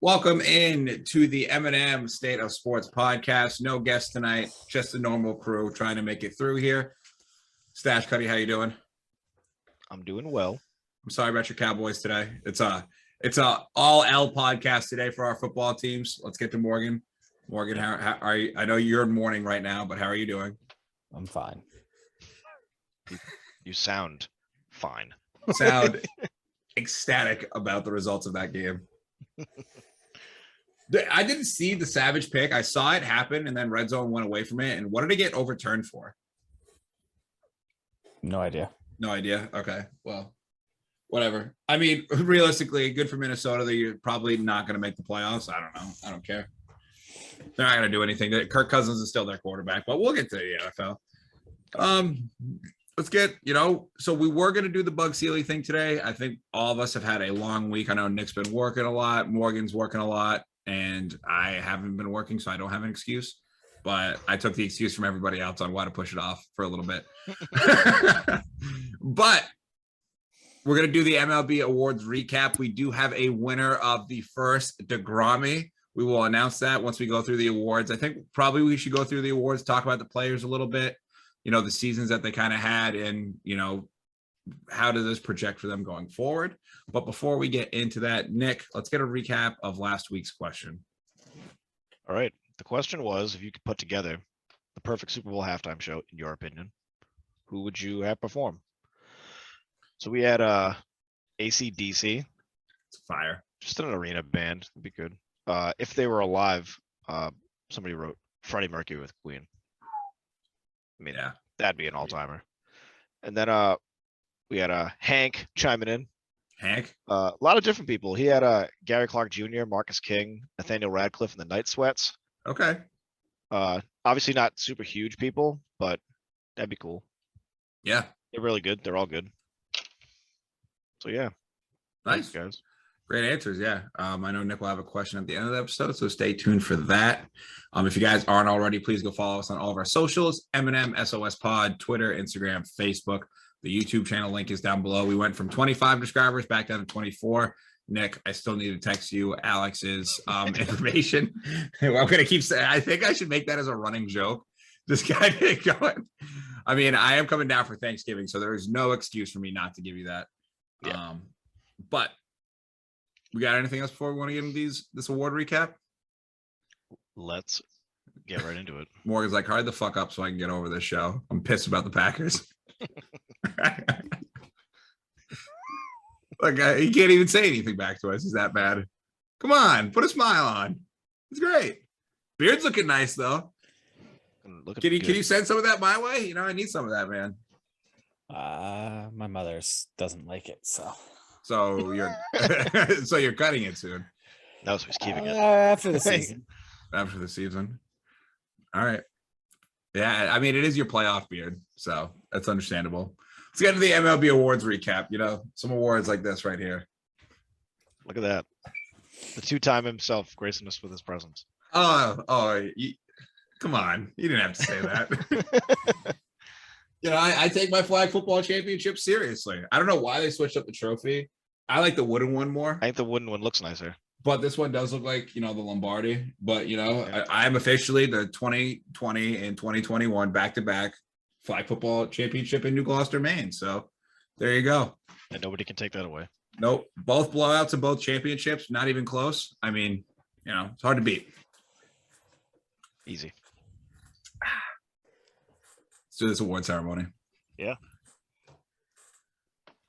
Welcome in to the M&M State of Sports podcast. No guest tonight, just a normal crew trying to make it through here. Stash Cuddy, how you doing? I'm doing well. I'm sorry about your Cowboys today. It's a all L podcast today for our football teams. Let's get to Morgan. Morgan, how are you? I know you're in mourning right now, but how are you doing? I'm fine. You sound fine. Sound ecstatic about the results of that game. I didn't see the Savage pick. I saw it happen, and then Red Zone went away from it. And what did it get overturned for? No idea. No idea. Okay. Well, whatever. I mean, realistically, good for Minnesota. They're probably not going to make the playoffs. I don't know. I don't care. They're not going to do anything. Kirk Cousins is still their quarterback, but we'll get to the NFL. Let's get, so we were going to do the Bug Sealy thing today. I think all of us have had a long week. I know Nick's been working a lot. Morgan's working a lot. And I haven't been working, so I don't have an excuse. But I took the excuse from everybody else on why to push it off for a little bit. But we're going to do the MLB awards recap. We do have a winner of the first DeGrommy. We will announce that once we go through the awards. I think probably we should go through the awards, talk about the players a little bit, the seasons that they kind of had, and, how does this project for them going forward? But before we get into that, Nick, let's get a recap of last week's question. All right. The question was, if you could put together the perfect Super Bowl halftime show, in your opinion, who would you have perform? So we had AC/DC. It's fire. Just an arena band would be good. If they were alive, somebody wrote Freddie Mercury with Queen. I mean, yeah, that'd be an all-timer. And then we had Hank chiming in. Hank? A lot of different people. He had Gary Clark Jr., Marcus King, Nathaniel Radcliffe, and the Night Sweats. Okay. Obviously not super huge people, but that'd be cool. Yeah. They're really good. They're all good. So, yeah. Nice. Thanks, guys. Great answers, yeah. I know Nick will have a question at the end of the episode, so stay tuned for that. If you guys aren't already, please go follow us on all of our socials, M&M SOS Pod, Twitter, Instagram, Facebook. The YouTube channel link is down below. We went from 25 subscribers back down to 24. Nick, I still need to text you Alex's information. I'm going to keep saying, I think I should make that as a running joke. This guy going. I mean, I am coming down for Thanksgiving, so there is no excuse for me not to give you that. Yeah. But we got anything else before we want to get into this award recap? Let's get right into it. Morgan's like, hurry the fuck up so I can get over this show. I'm pissed about the Packers. Like, he can't even say anything back to us. He's that bad. Come on, put a smile on. It's great. Beard's looking nice though. Can you send some of that my way? I need some of that, man. My mother doesn't like it, so you're so you're cutting it soon. No, so he's keeping it after the season. After the season. All right. Yeah, I mean, it is your playoff beard, so that's understandable. Let's get into the MLB awards recap. Some awards like this right here. Look at that. The two-time himself gracing us with his presence. Come on. You didn't have to say that. I take my flag football championship seriously. I don't know why they switched up the trophy. I like the wooden one more. I think the wooden one looks nicer. But this one does look like, the Lombardi. But, I am officially the 2020 and 2021 back-to-back flag football championship in New Gloucester, Maine. So there you go. And nobody can take that away. Nope. Both blowouts and both championships. Not even close. I mean, it's hard to beat. Easy. Let's do this award ceremony. Yeah.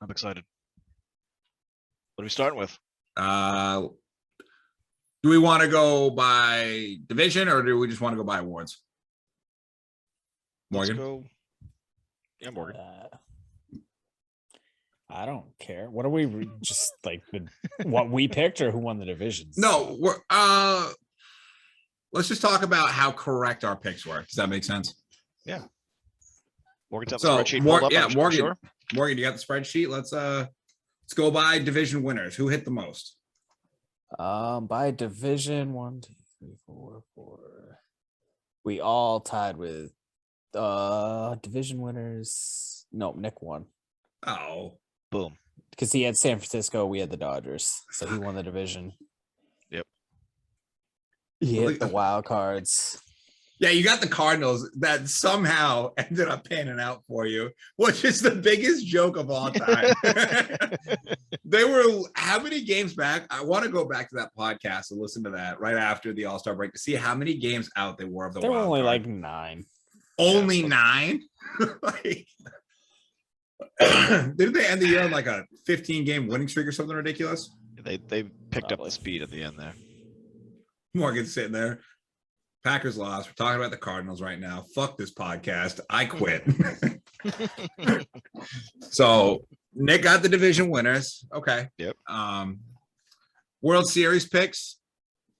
I'm excited. What are we starting with? Do we want to go by division or do we just want to go by awards? Morgan? Let's go. Yeah, Morgan. I don't care. What are we just like what we picked or who won the divisions? No, let's just talk about how correct our picks were. Does that make sense? Yeah. Morgan's the spreadsheet. Morgan. Sure. Morgan, you got the spreadsheet? Let's go by division winners. Who hit the most? By division, 1, 2, 3, 4, 4. We all tied with division winners. No, Nick won. Oh, boom! Because he had San Francisco, we had the Dodgers, so he won the division. Yep. You hit the wild cards. Yeah, you got the Cardinals that somehow ended up panning out for you, which is the biggest joke of all time. They were how many games back? I want to go back to that podcast and listen to that right after the All-Star break to see how many games out they were of the There were wild only card. like 9. Only Yeah. 9? Like, didn't they end the year on like a 15-game winning streak or something ridiculous? They picked up Probably. the speed at the end there. Morgan's sitting there. Packers lost. We're talking about the Cardinals right now. Fuck this podcast. I quit. So Nick got the division winners. Okay. Yep. World Series picks.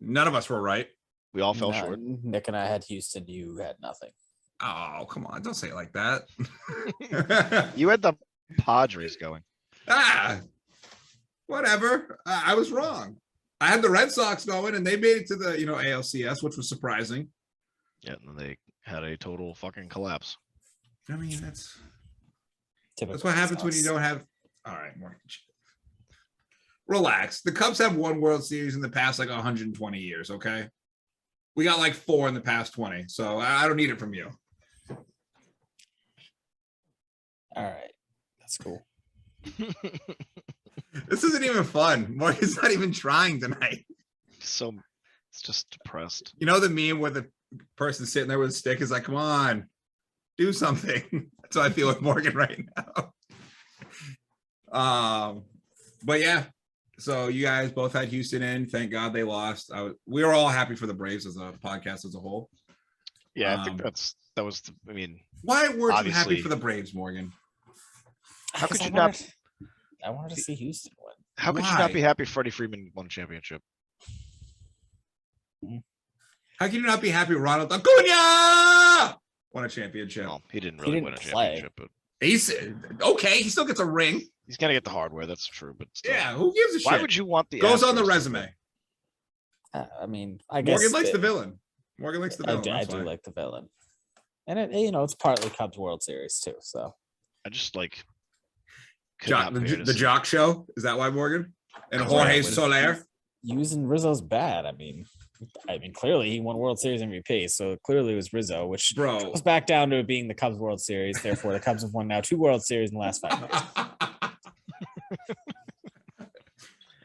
None of us were right. We all fell short. Nick and I had Houston. You had nothing. Oh, come on. Don't say it like that. You had the Padres going. Whatever. I was wrong. I had the Red Sox going and they made it to the, ALCS, which was surprising. Yeah, and then they had a total fucking collapse. I mean, that's Typical what happens when you don't have. All right, Morgan. Relax. The Cubs have won World Series in the past like 120 years. Okay, we got like 4 in the past 20, so I don't need it from you. All right, that's cool. This isn't even fun. Morgan's not even trying tonight. So it's just depressed. You know the meme where the person sitting there with a stick is like, "Come on, do something." That's how I feel with Morgan right now. But yeah. So you guys both had Houston in. Thank God they lost. We were all happy for the Braves as a podcast as a whole. Yeah, I think that was. I mean, Why weren't you happy Obviously. for the Braves, Morgan? How could Because you not? I wanted to see Houston win. How could you not Why? be happy Freddie Freeman won a championship? How can you not be happy Ronald Acuna won a championship? Well, he didn't He really didn't win a play. championship, but He's okay. He still gets a ring. he's gonna get the hardware. That's true, but still. Yeah, who gives a shit? Why would you want the Goes on the Astros to resume. I mean, I guess Morgan likes it- the villain. Morgan likes the I villain. do, I that's do why. like the villain, and it's partly Cubs World Series too. So I just like could Jock, not bear to the see- Jock Show. Is that why Morgan? And That's Jorge right. Soler. using Rizzo's bad. I mean, clearly he won World Series MVP, so clearly it was Rizzo, which Bro. goes back down to it being the Cubs World Series. Therefore, the Cubs have won now 2 World Series in the last 5 years.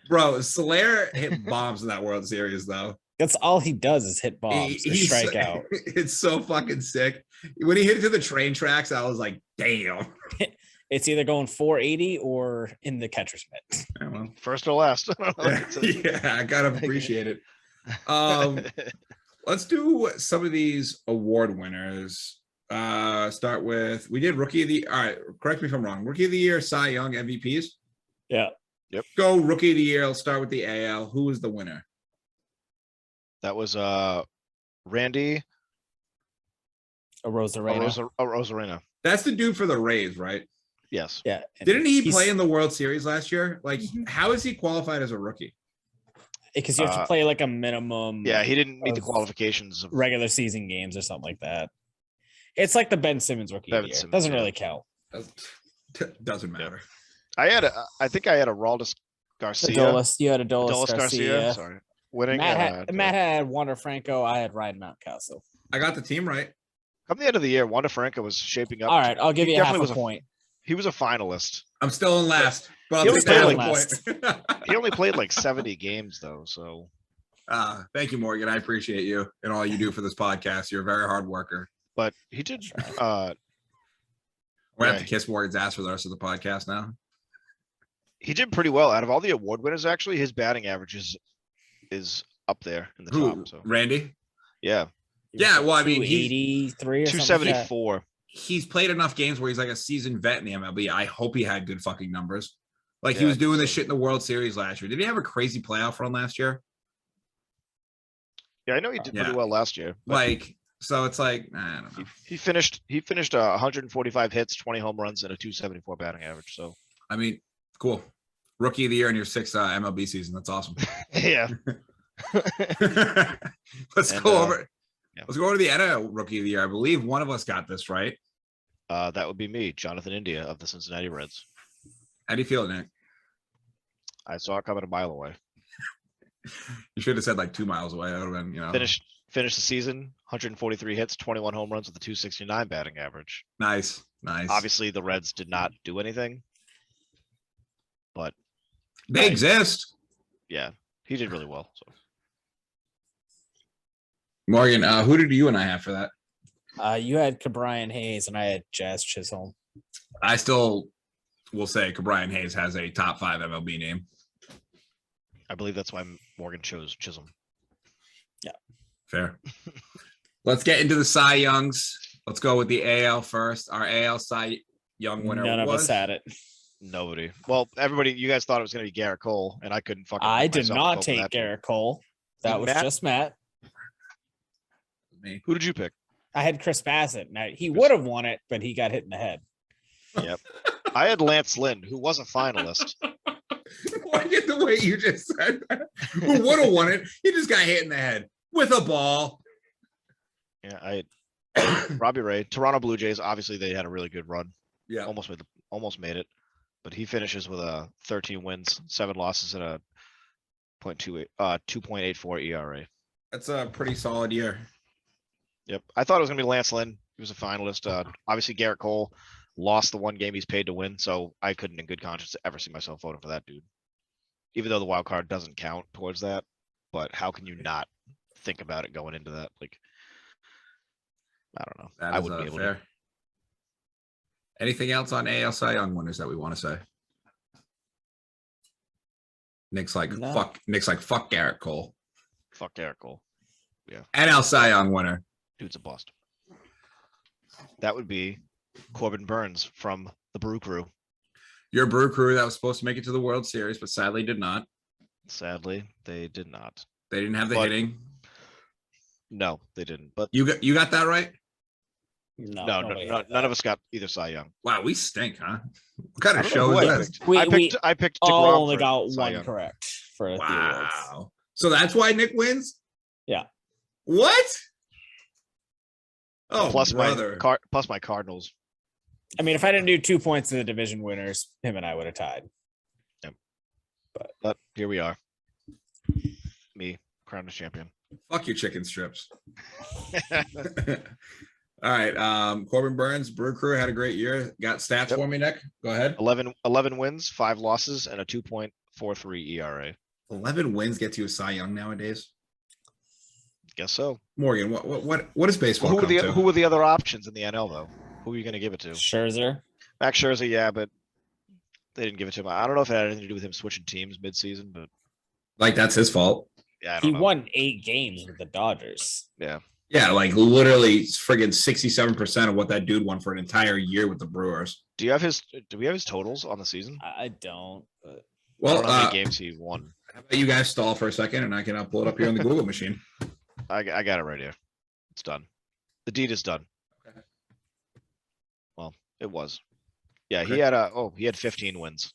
Bro, Soler hit bombs in that World Series, though. That's all he does is hit bombs or He's- strike out. It's so fucking sick. When he hit it to the train tracks, I was like, damn. It's either going 480 or in the catcher's mitt. Yeah, well, first or last. I don't know. yeah, I gotta appreciate it. Let's do some of these award winners. Start with we did rookie of the. All right, correct me if I'm wrong. Rookie of the year, Cy Young, MVPs. Yeah. Go rookie of the year. I'll start with the AL. Who was the winner? That was Randy Rosarena. Rosarena. That's the dude for the Rays, right? Yes. Yeah. and Didn't he he's- play in the World Series last year? Like, Mhm. how is he qualified as a rookie? Because you have to play like a minimum Yeah, he didn't meet the of qualifications of regular season games or something like that. It's like the Ben Simmons rookie of Ben the year. Simmons, Doesn't yeah. really count. Doesn't matter. I think I had a Raldis Garcia. You had Adolis Adolis Garcia. Sorry. Winning. Matt had Wander Franco. I had Ryan Mountcastle. I got the team right. Come the end of the year, Wander Franco was shaping up. All right, I'll give He you half definitely a was point. He was a finalist. I'm still in last, but He I'll only take played that like- point. He only played like 70 games though, so Thank you, Morgan. I appreciate you and all you do for this podcast. You're a very hard worker. but he did That's right. We're gonna have Yeah. to kiss Morgan's ass for the rest of the podcast now. he did pretty well. Out of all the award winners, actually, his batting average is up there in the Who? top. So Randy? yeah, Yeah, well, I mean, he's 283 or something like that. 274. he's played enough games where he's like a seasoned vet in the MLB. I hope he had good fucking numbers. Like he Yeah, was doing so- this shit in the World Series last year. Did he have a crazy playoff run last year? Yeah, I know he did Yeah. pretty well last year. but Like, so it's like, I don't know. he finished 145 hits, 20 home runs, and a 274 batting average. So I mean, cool. Rookie of the year in your 6th MLB season. That's awesome. yeah, Let's And, go over. yeah. Let's go over to the NL Rookie of the Year. I believe one of us got this right. that would be me, Jonathan India of the Cincinnati Reds. How do you feel, Nick? I saw it coming a mile away. You should have said like 2 miles away. That would have been, Finished the season, 143 hits, 21 home runs with a 269 batting average. Nice. Obviously, the Reds did not do anything, but They exist. yeah, he did really well. So Morgan, who did you and I have for that? You had Cabrian Hayes and I had Jazz Chisholm. I still will say Cabrian Hayes has a top 5 MLB name. I believe that's why Morgan chose Chisholm. Fair. Let's get into the Cy Youngs. Let's go with the AL first. Our AL Cy Young winner None of was us had it. Nobody. Well, everybody, you guys thought it was going to be Garrett Cole, and I couldn't fucking. I put did myself not over take that. Garrett Cole. That Did was Matt? just Matt. me. Who did you pick? I had Chris Bassett. Now he would have won it, but he got hit in the head. Yep. I had Lance Lynn, who was a finalist. Why get the way you just said that? Who would have won it? He just got hit in the head with a ball. Yeah, I had Robbie Ray, Toronto Blue Jays. Obviously, they had a really good run. Yeah. Almost made it, but he finishes with a 13 wins, 7 losses, and a 2.84 ERA. That's a pretty solid year. Yep. I thought it was gonna be Lance Lynn. He was a finalist. Obviously Garrett Cole lost the one game he's paid to win, so I couldn't in good conscience ever see myself voting for that dude. Even though the wild card doesn't count towards that, but how can you not think about it going into that? Like, I don't know. That I is, wouldn't be able fair. to. Anything else on AL Cy Young winners that we want to say? Nick's like No. fuck. Nick's like fuck Garrett Cole. Fuck Garrett Cole. NL Cy Young winner. Dude's a bust. That would be Corbin Burns from the Brew Crew. Your Brew Crew that was supposed to make it to the World Series, but sadly did not. Sadly, they did not. They didn't have the But- hitting. No, they didn't. But You got that right? No, no, nobody had none that. of us got either Cy Young. Wow, we stink, huh? What kind I of don't show know who I is this? picked. I picked all DeGrom only for got Cy one Young. correct for the awards. Wow. So that's why Nick wins? Yeah. What? Oh, plus brother. my Cardinals. I mean, if I didn't do 2 points to the division winners, him and I would have tied. But here we are. Me, crowned as champion. Fuck your chicken strips. All right. Corbin Burns, Brew Crew had a great year. Got stats Yep. for me, Nick? Go ahead. 11 wins, 5 losses, and a 2.43 ERA. 11 wins gets you a Cy Young nowadays. Guess so. Morgan, what does baseball Who were come to? who were the other options in the NL though? Who are you going to give it to? Scherzer. Max Scherzer, yeah, but they didn't give it to him. I don't know if it had anything to do with him switching teams mid-season, but Like that's his fault. yeah, I He don't know. won 8 games with the Dodgers. Yeah, Yeah, like literally friggin' 67% of what that dude won for an entire year with the Brewers. do we have his totals on the season? I don't. But I Well, don't know how many games he won. how about you guys stall for a second and I can pull it up here on the Google machine. I got it right here. It's done. The deed is done. Okay. Well, it was. Yeah, Okay. he had 15 wins.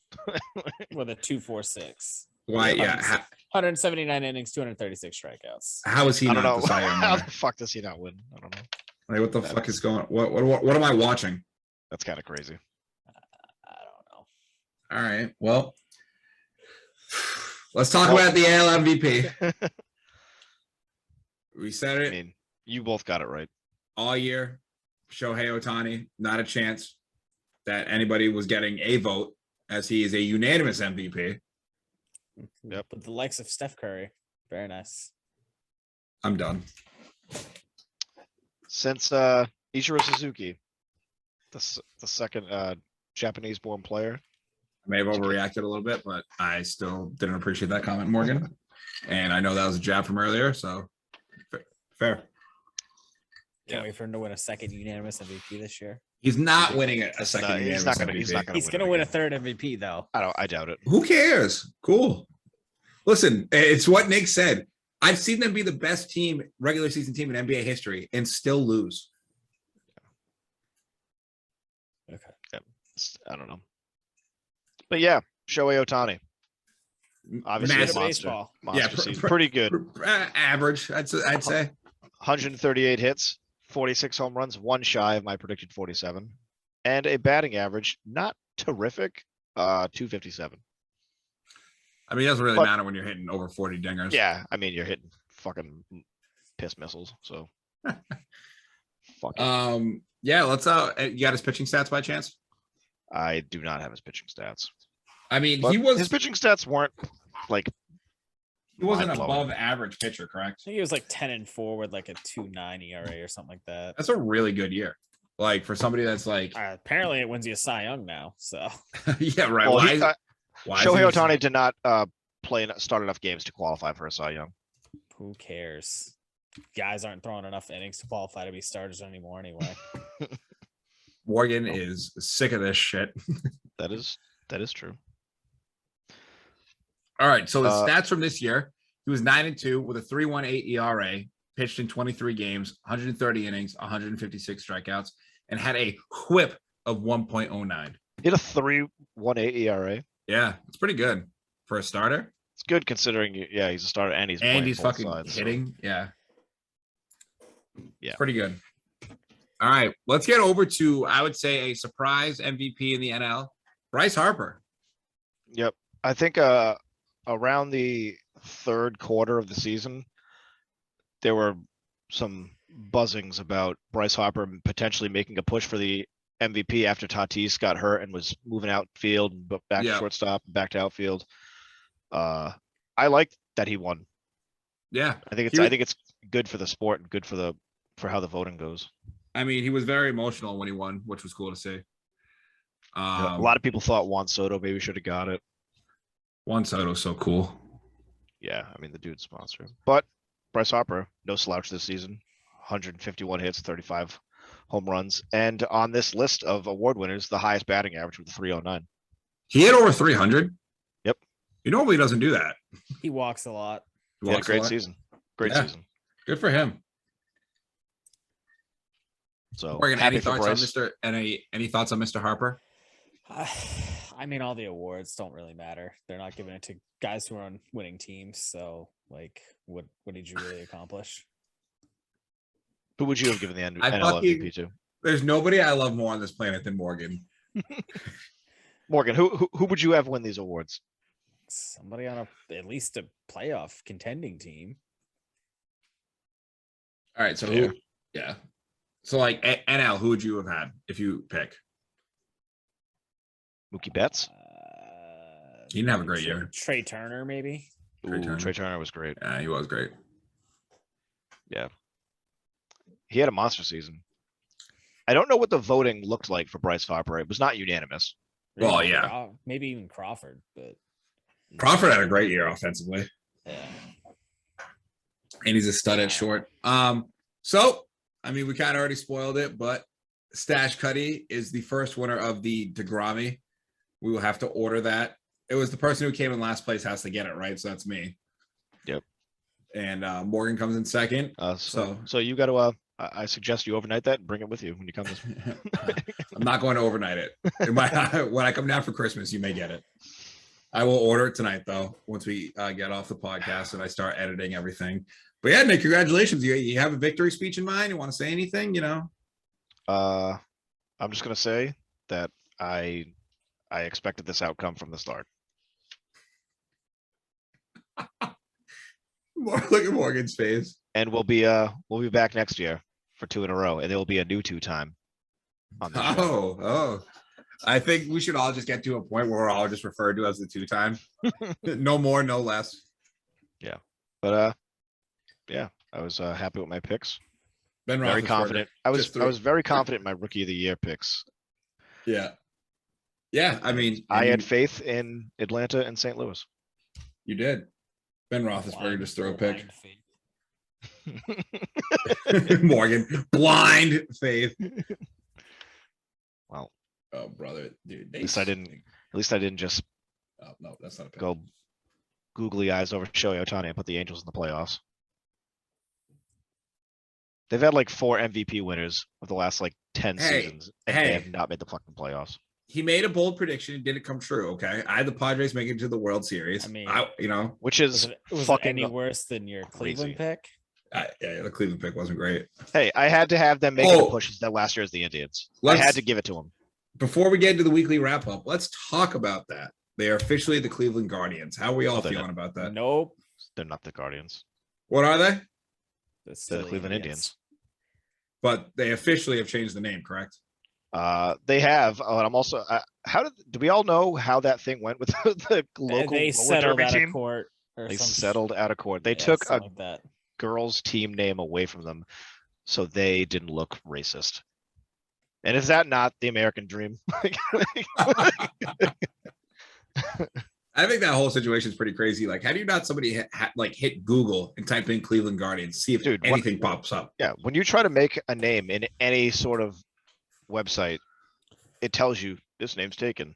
with a 2.46. Why? Yeah. 179 innings, 236 strikeouts. How is he I don't not know. the Cy Young How winner? the fuck does he not win? I don't know. Like, what the fuck is going? What am I watching? That's kind of crazy. I don't know. All right. Well, let's talk about the AL MVP. We said I it mean, you both got it right. all year. Shohei Ohtani, not a chance that anybody was getting a vote, as he is a unanimous MVP. Yep. But the likes of Steph Curry, very nice. I'm done. Since Ichiro Suzuki, the second Japanese-born player, I may have overreacted a little bit, but I still didn't appreciate that comment, Morgan. And I know that was a jab from earlier, so fair. Can't Yeah. wait for him to win a second unanimous MVP this year. He's not winning a That's second not- he's unanimous not gonna- MVP. he's not gonna- He's win gonna it win a again. third MVP though. I doubt it. Who cares? Cool. Listen, it's what Nick said. I've seen them be the best team, regular season team in NBA history, and still lose. I don't know. But yeah, Shohei Ohtani. Obviously, Massive- a monster. baseball. Monster season. Pretty good. Average, I'd say. 138 hits, 46 home runs, one shy of my predicted 47, and a batting average not terrific, 257. I mean, it doesn't really But- matter when you're hitting over 40 dingers. Yeah, I mean, you're hitting fucking piss missiles, so. Fuck it. Yeah, let's you got his pitching stats by chance? I do not have his pitching stats. I mean, But he his pitching stats weren't like wasn't an mind-blowing. above average pitcher, correct? I think he was like 10-4 with like a 2.9 ERA or something like that. That's a really good year. Like for somebody that's like, Apparently, it wins you a Cy Young now. So yeah, right. Well, Why is Shohei he- Ohtani did not start enough games to qualify for a Cy Young. who cares? Guys aren't throwing enough innings to qualify to be starters anymore anyway. Morgan is sick of this shit. That is true. All right, so his Uh, stats from this year: he was 9-2 with a 3.18 ERA, pitched in 23 games, 130 innings, 156 strikeouts, and had a WHIP of 1.09. He had a 3.18 ERA. Yeah, it's pretty good for a starter, It's good considering, yeah, he's a starter and he's and playing he's both fucking sides, so- hitting. Yeah, Yeah. pretty good. All right, let's get over to I would say a surprise MVP in the NL, Bryce Harper. Yep. I think around the third quarter of the season, there were some buzzings about Bryce Harper potentially making a push for the MVP after Tatis got hurt and was moving outfield and back Yeah. to shortstop, back to outfield. I like that he won. Yeah, I think He was- it's good for the sport and good for how the voting goes. I mean he was very emotional when he won, which was cool to see. A lot of people thought Juan Soto maybe should have got it. Juan Soto's so cool. Yeah, I mean the dude's a monster. But Bryce Harper, no slouch this season. 151 hits, 35 home runs, and on this list of award winners, the highest batting average with a 309. He hit over 300. Yep. He normally doesn't do that. He walks a lot. He He had a walks great lot. season. Great Yeah. season. Good for him. So Morgan, happy any for thoughts on Bryce. Mr. Any thoughts on Mr. Harper? I mean, all the awards don't really matter. They're not giving it to guys who are on winning teams. So, like, what did you really accomplish? Who would you have given the I NL fucking- MVP to? There's nobody I love more on this planet than Morgan. Morgan, who would you have win these awards? Somebody on at least a playoff contending team. All right, so Fair. who? Yeah. So like NL, who would you have had if you pick? Mookie Betts? He didn't have a great year. Trey Turner, maybe. Trey Turner. Trey Turner was great. Yeah, he was great. He had a monster season. I don't know what the voting looked like for Bryce Harper. It was not unanimous. Well, Maybe yeah. Maybe even Crawford, but Crawford had a great year offensively, yeah. and he's a stud at short. So I mean, we kind of already spoiled it, but Stash Cuddy is the first winner of the DeGrami. We will have to order that. It was the person who came in last place has to get it, right? So that's me. Yep. And Morgan comes in second. So you got to. I suggest you overnight that and bring it with you when you come. I'm not going to overnight it. When I come down for Christmas, you may get it. I will order it tonight, though, once we get off the podcast and I start editing everything. But yeah, Nick, congratulations. You have a victory speech in mind? You want to say anything? You know? I'm just gonna say that I expected this outcome from the start. Look at Morgan's face. And we'll be back next year for 2 in a row, and there will be a new 2-time on the show. Oh. I think we should all just get to a point where we're all just referred to as the 2-time. No more, no less. But yeah, I was happy with my picks. Ben Very Roethlisberger. confident. I just threw- was very confident in my rookie of the year picks. Yeah. Yeah, I mean, I and had faith in Atlanta and St. Louis. you did. Ben Roethlisberger just threw a pick. Blind faith. Morgan, blind faith. Well, Oh, brother, dude. at least I didn't just Oh, no, that's not a pick. go googly eyes over Shohei Ohtani and put the Angels in the playoffs. They've had like 4 MVP winners of the last like 10 seasons, and they have not made the fucking playoffs. He made a bold prediction. It didn't come true. Okay. I had the Padres making it to the World Series. I mean, Which Was is it fucking any worse than your Cleveland crazy. pick? yeah, the Cleveland pick wasn't great. Hey, I had to have them making Oh. a push that last year as the Indians. I Let's- had to give it to them. Before we get into the weekly wrap up, let's talk about that. They are officially the Cleveland Guardians. How are we all they're feeling not. about that? Nope. They're not the Guardians. What are they? The They're the silly Cleveland Indians. But they officially have changed the name, correct? They have. And I'm also. Do we all know how that thing went with the local They roller settled derby out team? of court. Or They some settled out of court. They yeah, took a something like that. girls' team name away from them, so they didn't look racist. And is that not the American dream? I think that whole situation is pretty crazy. Like, how do you not somebody hit Google and type in Cleveland Guardians, see if anything pops up? Yeah, when you try to make a name in any sort of website, it tells you this name's taken.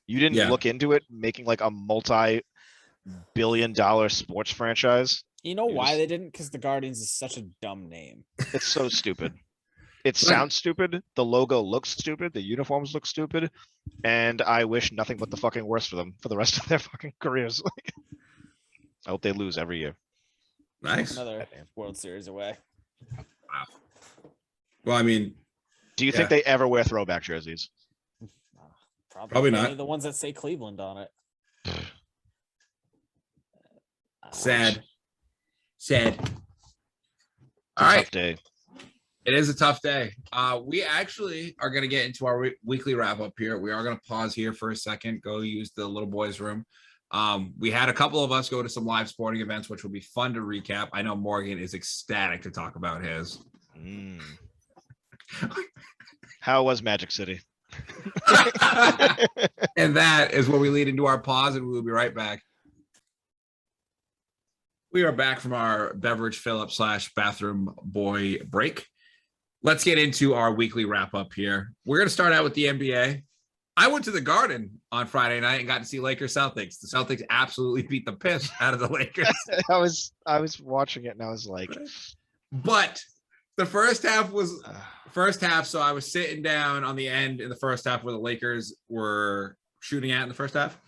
You didn't look into it, making like a multi-billion-dollar sports franchise. You know why they didn't? Because the Guardians is such a dumb name. It's so stupid. It sounds stupid. The logo looks stupid. The uniforms look stupid. And I wish nothing but the fucking worst for them for the rest of their fucking careers. I hope they lose every year. Nice. Another World Series away. Wow. Well, I mean, do you think they ever wear throwback jerseys? Probably not. The ones that say Cleveland on it. Sad. All Tough right. day. It is a tough day. We actually are going to get into our weekly wrap up here. We are going to pause here for a second, go use the little boys' room. We had a couple of us go to some live sporting events, which will be fun to recap. I know Morgan is ecstatic to talk about his. How was Magic City? And that is where we lead into our pause, and we will be right back. We are back from our beverage fill-up / bathroom boy break. Let's get into our weekly wrap up here. We're going to start out with the NBA. I went to the Garden on Friday night and got to see Lakers Celtics. The Celtics absolutely beat the piss out of the Lakers. I was watching it and I was like, but the first half. So I was sitting down on the end in the first half where the Lakers were shooting at in the first half.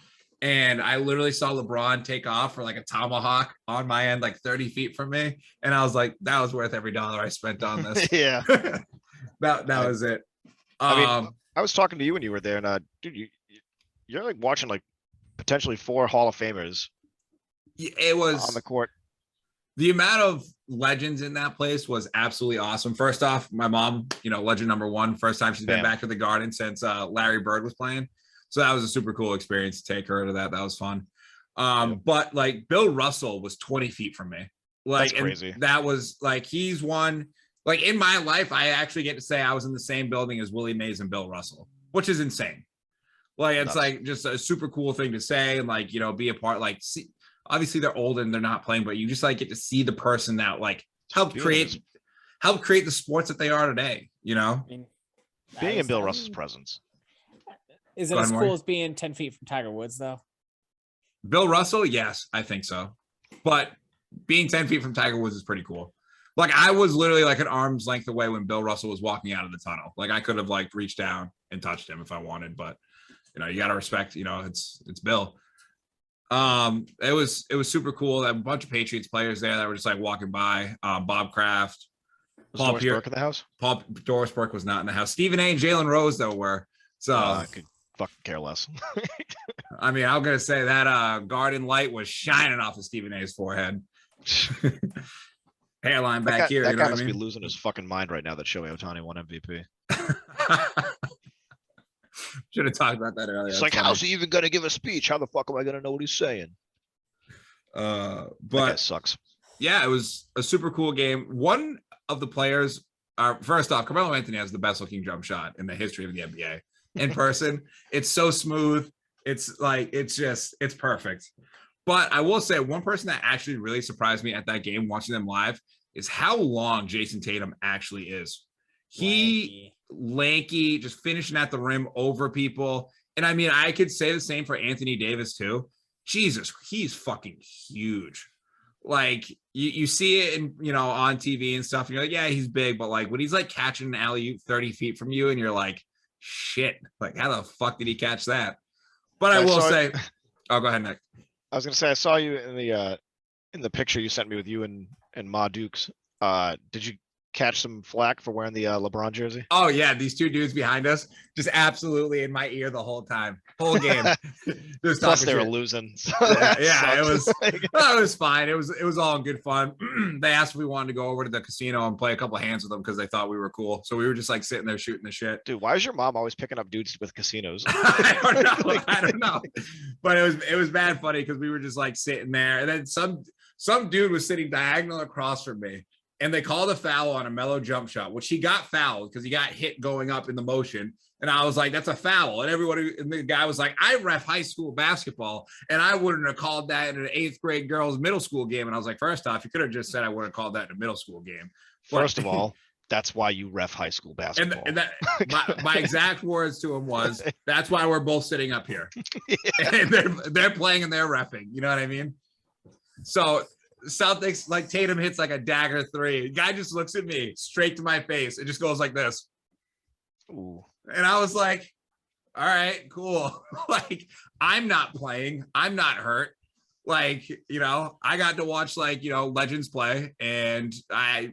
And I literally saw LeBron take off for like a tomahawk on my end, like 30 feet from me. And I was like, that was worth every dollar I spent on this. yeah, that was it. I mean, I was talking to you when you were there, and dude, you're like watching like potentially 4 Hall of Famers. It was on the court. The amount of legends in that place was absolutely awesome. First off, my mom, legend number 1, first time she's been back to the Garden since Larry Bird was playing. So that was a super cool experience to take her to that. That was fun. But like Bill Russell was 20 feet from me. Like, that's crazy. That was like, he's one, like in my life, I actually get to say I was in the same building as Willie Mays and Bill Russell, which is insane. Like, it's like just a super cool thing to say and like, be a part, like, see, obviously they're old and they're not playing, but you just like get to see the person that like helped create the sports that they are today, I mean, being in Bill Russell's presence. Is it as cool as being 10 feet from Tiger Woods, though? Bill Russell? Yes, I think so. But being 10 feet from Tiger Woods is pretty cool. Like, I was literally like an arm's length away when Bill Russell was walking out of the tunnel. Like, I could have like reached down and touched him if I wanted, but you got to respect, it's Bill. It was super cool. There were a bunch of Patriots players there that were just like walking by. Bob Kraft. Was Doris Burke in the house? Doris Burke was not in the house. Stephen A and Jalen Rose, though, were. So I could fucking care less. I mean, I'm gonna say that Garden light was shining off of Stephen A's forehead. Hairline back here. That guy must be losing his fucking mind right now that Shohei Ohtani won MVP. Should have talked about that earlier. It's like, how's he even gonna give a speech? How the fuck am I gonna know what he's saying? But that sucks. Yeah, it was a super cool game. One of the players, first off, Carmelo Anthony has the best looking jump shot in the history of the NBA. In person, it's so smooth. It's like, it's perfect. But I will say one person that actually really surprised me at that game, watching them live, is how long Jason Tatum actually is. Lanky, just finishing at the rim over people. And I mean, I could say the same for Anthony Davis too. Jesus, he's fucking huge. Like you see it in, on TV and stuff. And you're like, yeah, he's big. But like when he's like catching an alley-oop 30 feet from you and you're like, shit, like how the fuck did he catch that? But I will say, oh, go ahead, Nick. I was gonna say I saw you in the picture you sent me with you and Ma Dukes. Did you catch some flack for wearing the LeBron jersey? Oh yeah, these two dudes behind us just absolutely in my ear the whole time, whole game. Just Plus talking they were shit. losing. So Yeah, that yeah, it sucks. was. Well, it was fine. It was all in good fun. They asked if we wanted to go over to the casino and play a couple hands with them because they thought we were cool. So we were just like sitting there shooting the shit. Dude, why is your mom always picking up dudes with casinos? I don't know. But it was bad funny because we were just like sitting there, and then some dude was sitting diagonal across from me, and they called a foul on a mellow jump shot, which he got fouled because he got hit going up in the motion. And I was like, that's a foul. And the guy was like, I ref high school basketball, and I wouldn't have called that in an 8th grade girls middle school game. And I was like, first off, you could have just said I would have called that in a middle school game. First of all, that's why you ref high school basketball. And that my exact words to him was, that's why we're both sitting up here. And they're playing and they're reffing. You know what I mean? So Celtics, like Tatum hits like a dagger 3. The guy just looks at me straight to my face. It just goes like this. Ooh. And I was like, all right, cool. Like, I'm not playing. I'm not hurt. Like, you know, I got to watch like, you know, legends play, and I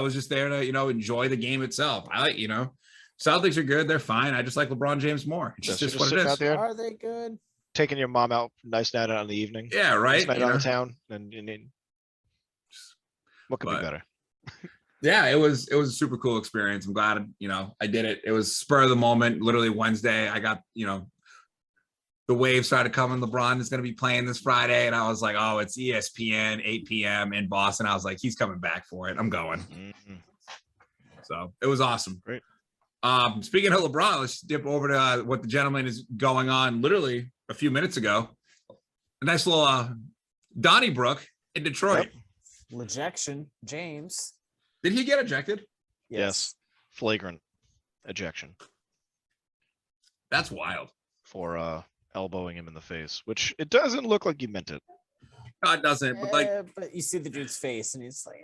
was just there to, you know, enjoy the game itself. I like, you know, Celtics are good. They're fine. I just like LeBron James more. It's just what it sitting is. out there, Are they good? taking your mom out, nice night out in the evening. Yeah, right. Nice night You out know? of town, and what could But- be better? Yeah, it was a super cool experience. I'm glad, you know, I did it. It was spur of the moment. Literally Wednesday, I got, you know, the wave started coming. LeBron is going to be playing this Friday, and I was like, oh, it's ESPN, 8 p.m. in Boston. I was like, he's coming back for it. I'm going. Mhm. So it was awesome. Great. Speaking of LeBron, let's dip over to what the gentleman is going on literally a few minutes ago. A nice little Donnybrook in Detroit. Yep. Lejection, James. Did he get ejected? Yes. Flagrant ejection That's wild. for elbowing him in the face, which it doesn't look like you meant it. No, it doesn't. But like, But you see the dude's face, and he's like,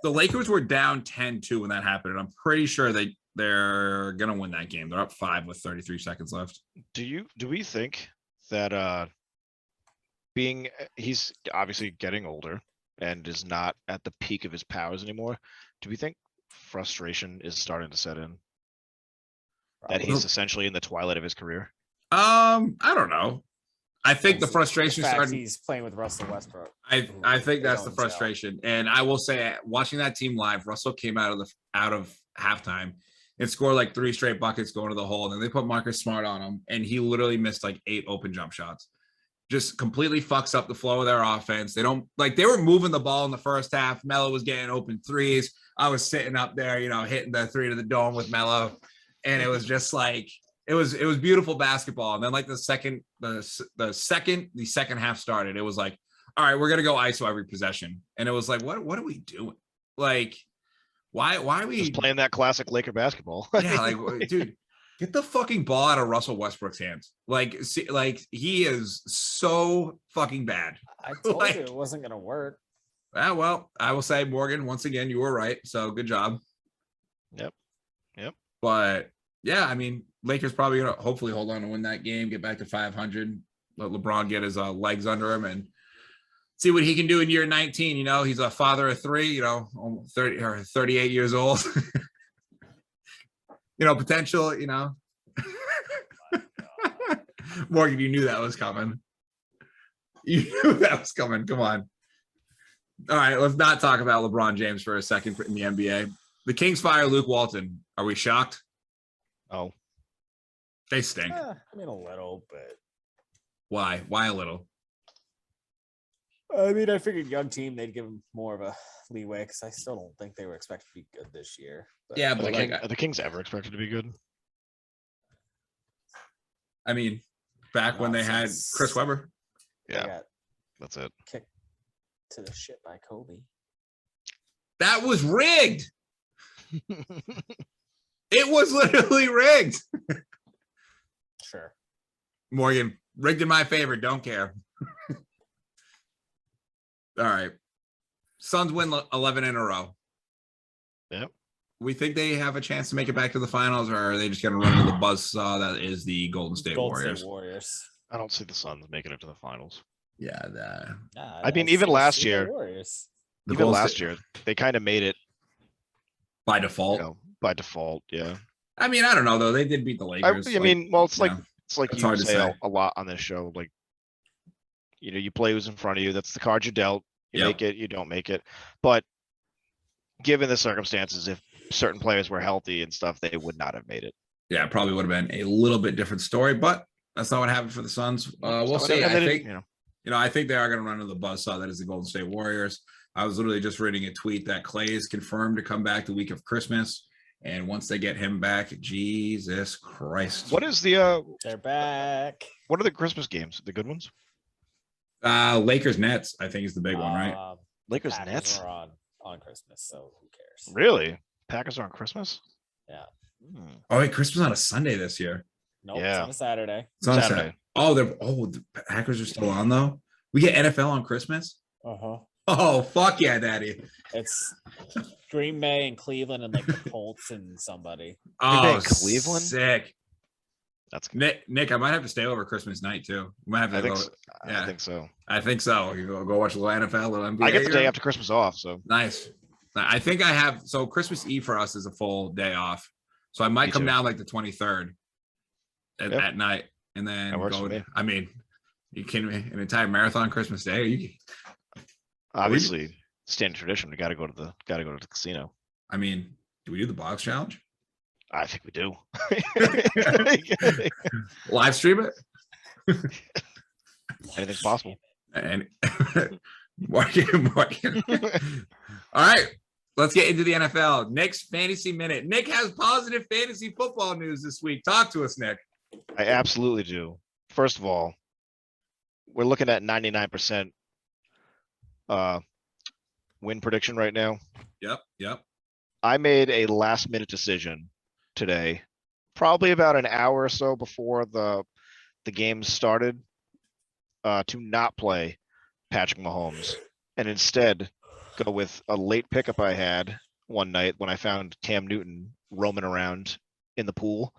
the Lakers were down 10-2 when that happened, and I'm pretty sure they're gonna win that game. They're up 5 with 33 seconds left. Do we think that he's obviously getting older and is not at the peak of his powers anymore? Do we think frustration is starting to set in? That he's essentially in the twilight of his career? I don't know. I think the frustration the fact started. he's playing with Russell Westbrook. I think They that's the don't gel. frustration. And I will say, watching that team live, Russell came out of halftime and scored like 3 straight buckets going to the hole. And then they put Marcus Smart on him, and he literally missed like 8 open jump shots. Just completely fucks up the flow of their offense. They don't like, they were moving the ball in the first half. Melo was getting open threes. I was sitting up there, you know, hitting the 3 to the dome with Melo. And it was just like, it was beautiful basketball. And then like the second half started, it was like, all right, we're gonna go ISO every possession. And it was like, what are we doing? Like, why are we Just playing that classic Laker basketball? yeah, like, dude, get the fucking ball out of Russell Westbrook's hands. Like, see, like, he is so fucking bad. I told Like- you it wasn't gonna work. Well, I will say, Morgan, once again, you were right. So good job. Yep. But yeah, I mean, Lakers probably gonna hopefully hold on to win that game, get back to 500, let LeBron get his legs under him, and see what he can do in year 19. You know, he's a father of 3. You know, 30 or 38 years old. You know, potential. You know, Morgan, you knew that was coming. You knew that was coming. Come on. All right, let's not talk about LeBron James for a second in the NBA. The Kings fire Luke Walton. Are we shocked? Oh, They stink. I mean, a little, but Why? Why a little? I mean, I figured young team they'd give him more of a leeway because I still don't think they were expected to be good this year. But Yeah, are the, but like, are the Kings ever expected to be good? I mean, back when they had Nonsense. Chris Webber. they Yeah, got that's it. kicked to the shit by Kobe. That was rigged. It was literally rigged. Sure. Morgan, rigged in my favor. Don't care. All right. Suns win 11 in a row. Yep. We think they have a chance to make it back to the finals, or are they just going to run into the buzzsaw that is the Golden State Warriors? Warriors. I don't see the Suns making it to the finals. Yeah, I mean, even last year- Warriors. the Even Golden last State- year, they kind of made it by you default. know, by default. Yeah. I mean, I don't know though. They did beat the I Lakers. mean, well, it's you like know, it's like it's you hard to say say. a lot on this show. Like, you play who's in front of you. That's the card you dealt. You Yep. make it, you don't make it. But given the circumstances, if certain players were healthy and stuff, they would not have made it. Yeah, it probably would have been a little bit different story, but that's not what happened for the Suns. We'll see. I think I think they are going to run into the buzzsaw that is the Golden State Warriors. I was literally just reading a tweet that Clay is confirmed to come back the week of Christmas. And once they get him back, Jesus Christ. What is the They're back. what are the Christmas games? The good ones? Lakers Nets, I think is the big one, right? Lakers Packers Nets? are on Christmas, so who cares? Really? Packers are on Christmas? Yeah. Oh, wait, Christmas on a Sunday this year. Nope, Yeah. it's on a Saturday. It's on Saturday. Saturday. The Packers are still on though. We get NFL on Christmas. Uh-huh. Oh, fuck yeah, daddy. It's Green Bay and Cleveland and like the Colts and somebody. Oh, Cleveland? sick. That's good. Nick, I might have to stay over Christmas night too. Might have to I think go. so. Yeah. I think so. I think so. You go watch a little NFL, a little NBA. I get the day here. after Christmas off, so Nice. I think I have. So Christmas Eve for us is a full day off. So I might Me come too. down like the 23rd at night, and then That works go. for me. I mean, you kidding me? An entire marathon Christmas day? obviously standard tradition. We gotta go to the casino. I mean, do we do the box challenge? I think we do. Live stream it? Anything's possible. And Morgan. All right, let's get into the NFL. Nick's fantasy minute. Nick has positive fantasy football news this week. Talk to us, Nick. I absolutely do. First of all, we're looking at 99% win prediction right now. Yep. I made a last minute decision today, probably about an hour or so before the game started, to not play Patrick Mahomes and instead go with a late pickup I had one night when I found Cam Newton roaming around in the pool.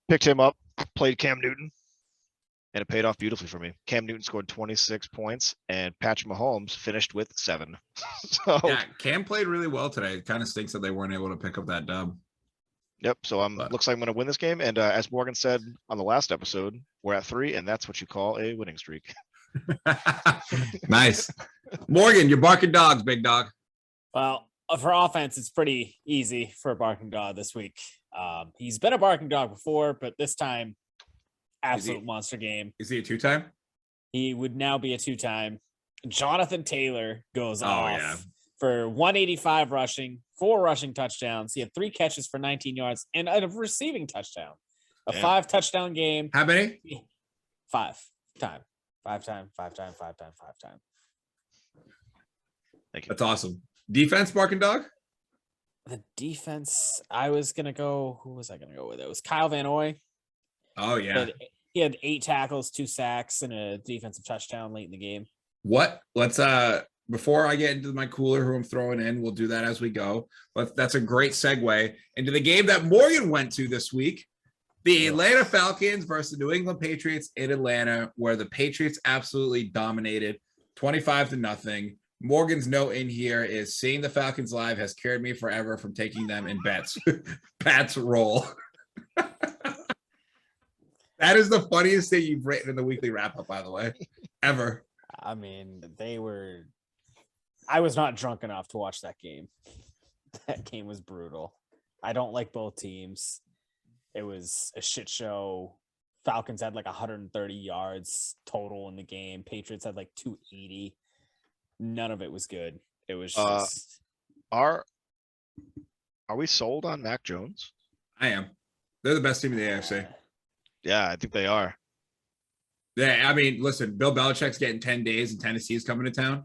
Picked him up, played Cam Newton, and it paid off beautifully for me. Cam Newton scored 26 points and Patrick Mahomes finished with 7. So Yeah, Cam played really well today. It kind of stinks that they weren't able to pick up that dub. yep. So looks like I'm going to win this game. And as Morgan said on the last episode, we're at 3, and that's what you call a winning streak. Nice. Morgan, you're barking dogs, big dog. Well, for offense, it's pretty easy for a barking dog this week. He's been a barking dog before, but this time, absolute monster game. Is he a 2-time? He would now be a 2-time. Jonathan Taylor goes off yeah. for 185 rushing, 4 rushing touchdowns. He had 3 catches for 19 yards and a receiving touchdown. A Damn. 5-touchdown game. How many? 5 time. Thank you. That's awesome. Defense, barking dog? The defense, I was going to go. Who was I going to go with? It was Kyle Van Noy. Oh, yeah. He had 8 tackles, 2 sacks, and a defensive touchdown late in the game. What? Let's before I get into my cooler who I'm throwing in, we'll do that as we go. But that's a great segue into the game that Morgan went to this week. The Atlanta Falcons versus the New England Patriots in Atlanta, where the Patriots absolutely dominated 25-0. Morgan's note in here is seeing the Falcons live has carried me forever from taking them in bets. Pat's roll. That is the funniest thing you've written in the weekly wrap up, by the way, ever. I mean, I was not drunk enough to watch that game. That game was brutal. I don't like both teams. It was a shit show. Falcons had like 130 yards total in the game. Patriots had like 280. None of it was good. It was just Are we sold on Mac Jones? I am. They're the best team in the AFC. Yeah, I think they are. Yeah, I mean, listen, Bill Belichick's getting 10 days and Tennessee's coming to town.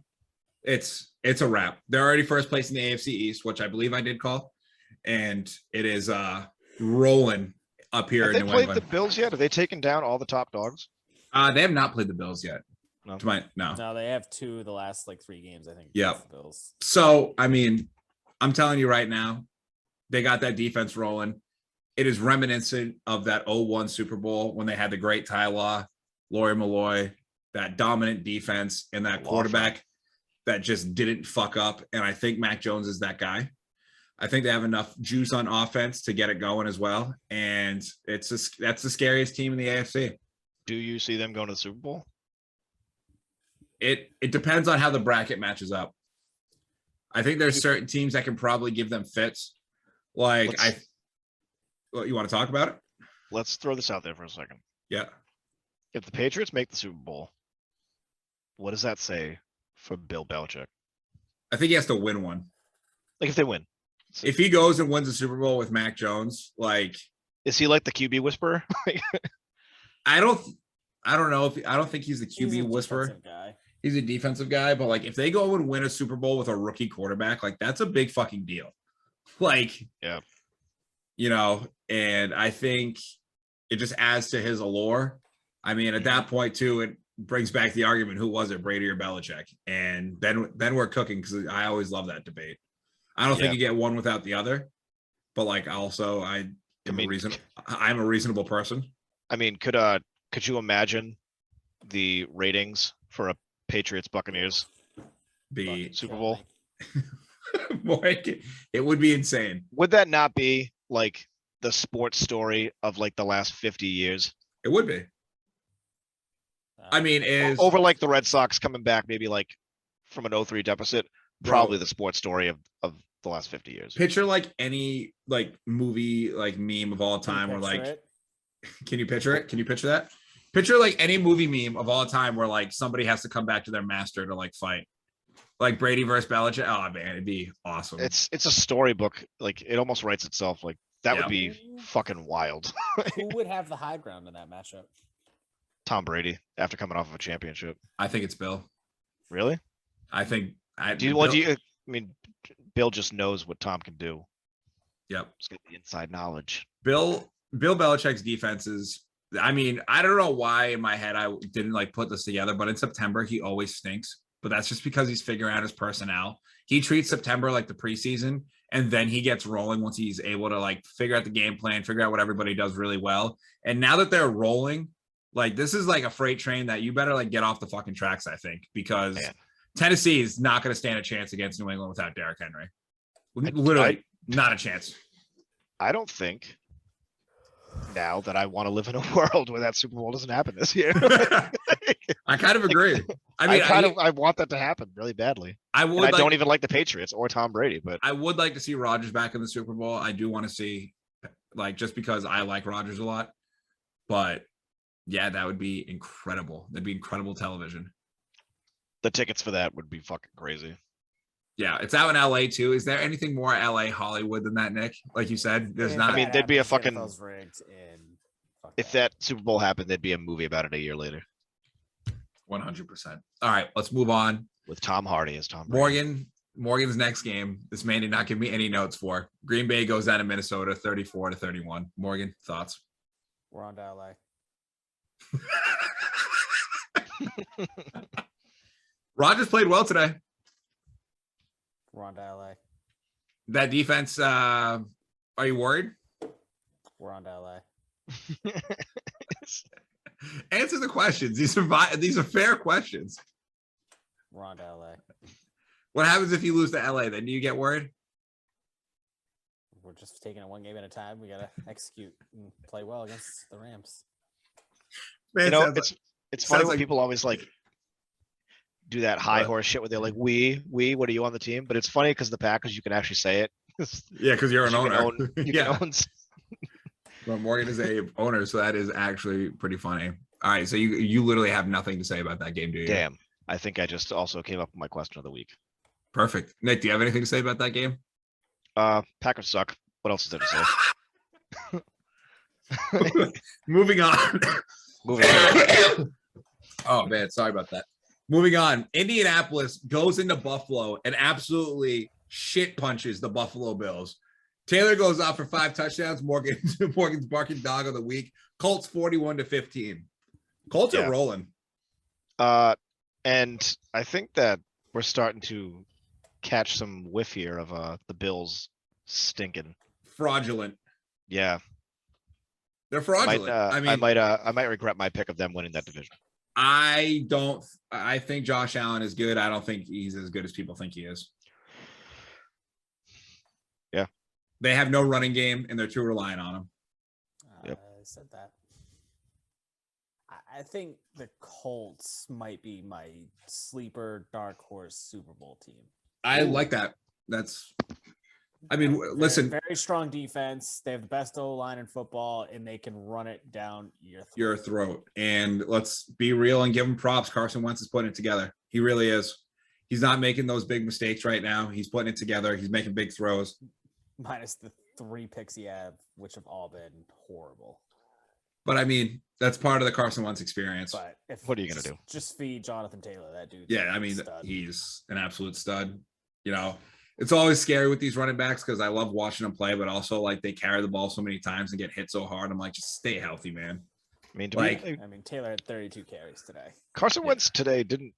It's a wrap. They're already first place in the AFC East, which I believe I did call. And it is rolling up here Have in they New played England. the Bills yet? Have they taken down all the top dogs? They have not played the Bills yet. No. no, they have 2 of the last like 3 games, I think. Yeah. against the Bills. So, I mean, I'm telling you right now, they got that defense rolling. It is reminiscent of that 0-1 Super Bowl when they had the great Ty Law, Lawyer Malloy, that dominant defense, and that quarterback that just didn't fuck up. And I think Mac Jones is that guy. I think they have enough juice on offense to get it going as well. And that's the scariest team in the AFC. Do you see them going to the Super Bowl? It depends on how the bracket matches up. I think there's certain teams that can probably give them fits. Like you want to talk about it? Let's throw this out there for a second. Yeah. If the Patriots make the Super Bowl, what does that say for Bill Belichick? I think he has to win one. Like if they win. If he goes and wins the Super Bowl with Mac Jones, like, is he like the QB whisperer? I don't know if I don't think he's the QB whisperer. Guy. He's a defensive guy, but like if they go and win a Super Bowl with a rookie quarterback, like that's a big fucking deal. Like, yeah, you know, and I think it just adds to his allure. I mean, at that point too, it brings back the argument: who was it, Brady or Belichick? And then we're cooking because I always love that debate. I don't think you get one without the other, but like also I'm a reasonable person. I mean, could you imagine the ratings for a Patriots Buccaneers Super Bowl? Boy, it would be insane. Would that not be like the sports story of like the last 50 years? It would be. I mean, is over like the Red Sox coming back, maybe like from an 0-3 deficit, probably the sports story of the last 50 years. Picture like any like movie, like meme of all time where like, can you picture it? Can you picture that? Picture like any movie meme of all time where like somebody has to come back to their master to like fight. Like Brady versus Belichick. Oh man, it'd be awesome. It's a storybook. Like it almost writes itself. Like that would be fucking wild. Who would have the high ground in that matchup? Tom Brady after coming off of a championship. I think it's Bill. Really? I think. I mean, Bill just knows what Tom can do. Yep. He's got the inside knowledge. Bill Belichick's defenses. I mean, I don't know why in my head I didn't like put this together, but in September he always stinks. But that's just because he's figuring out his personnel. He treats September like the preseason, and then he gets rolling once he's able to like figure out the game plan, figure out what everybody does really well. And now that they're rolling, like this is like a freight train that you better like get off the fucking tracks, I think, because Tennessee is not going to stand a chance against New England without Derrick Henry. Literally, not a chance. I don't think now that I want to live in a world where that Super Bowl doesn't happen this year. I kind of agree. I mean, I want that to happen really badly. I don't even like the Patriots or Tom Brady, but I would like to see Rodgers back in the Super Bowl. I do want to see, like, just because I like Rodgers a lot. But yeah, that would be incredible. That'd be incredible television. The tickets for that would be fucking crazy. Yeah, it's out in LA too. Is there anything more LA Hollywood than that, Nick? Like you said, there's not. I mean, there'd be a fucking. If that that Super Bowl happened, there'd be a movie about it a year later. 100%. All right, let's move on. With Tom Hardy as Tom Brady. Morgan's next game. This man did not give me any notes for. Green Bay goes down to Minnesota, 34-31. Morgan, thoughts? We're on to LA. Rodgers played well today. We're on to LA. That defense, are you worried? We're on to LA. Answer the questions. These are fair questions. We're on to LA. What happens if you lose to LA? Then do you get worried? We're just taking it one game at a time. We gotta execute and play well against the Rams. Man, you know, it's funny when people always like do that high horse shit where they're like, we, what are you on the team? But it's funny because the Packers, you can actually say it. Yeah, because you're an owner. You can own. Well, Morgan is a owner, so that is actually pretty funny. All right, so you literally have nothing to say about that game, do you? Damn. I think I just also came up with my question of the week. Perfect. Nick, do you have anything to say about that game? Packers suck. What else is there to say? Moving on. Oh man, sorry about that. Moving on. Indianapolis goes into Buffalo and absolutely shit punches the Buffalo Bills. Taylor goes out for 5 touchdowns. Morgan's barking dog of the week. Colts 41-15. Colts are rolling. And I think that we're starting to catch some whiff here of the Bills stinking. Fraudulent. Yeah. They're fraudulent. I might regret my pick of them winning that division. I think Josh Allen is good. I don't think he's as good as people think he is. Yeah. They have no running game, and they're too reliant on him. Yep. I said that. I think the Colts might be my sleeper dark horse Super Bowl team. I like that. That's. I mean, listen. Very strong defense. They have the best O line in football, and they can run it down your throat. And let's be real and give him props. Carson Wentz is putting it together. He really is. He's not making those big mistakes right now. He's putting it together. He's making big throws. Minus the 3 picks he had, which have all been horrible. But I mean, that's part of the Carson Wentz experience. But what are you gonna do? Just feed Jonathan Taylor, that dude. Yeah, I mean, he's an absolute stud. You know, it's always scary with these running backs because I love watching them play, but also like they carry the ball so many times and get hit so hard. I'm like, just stay healthy, man. I mean, Taylor had 32 carries today. Carson Wentz today didn't.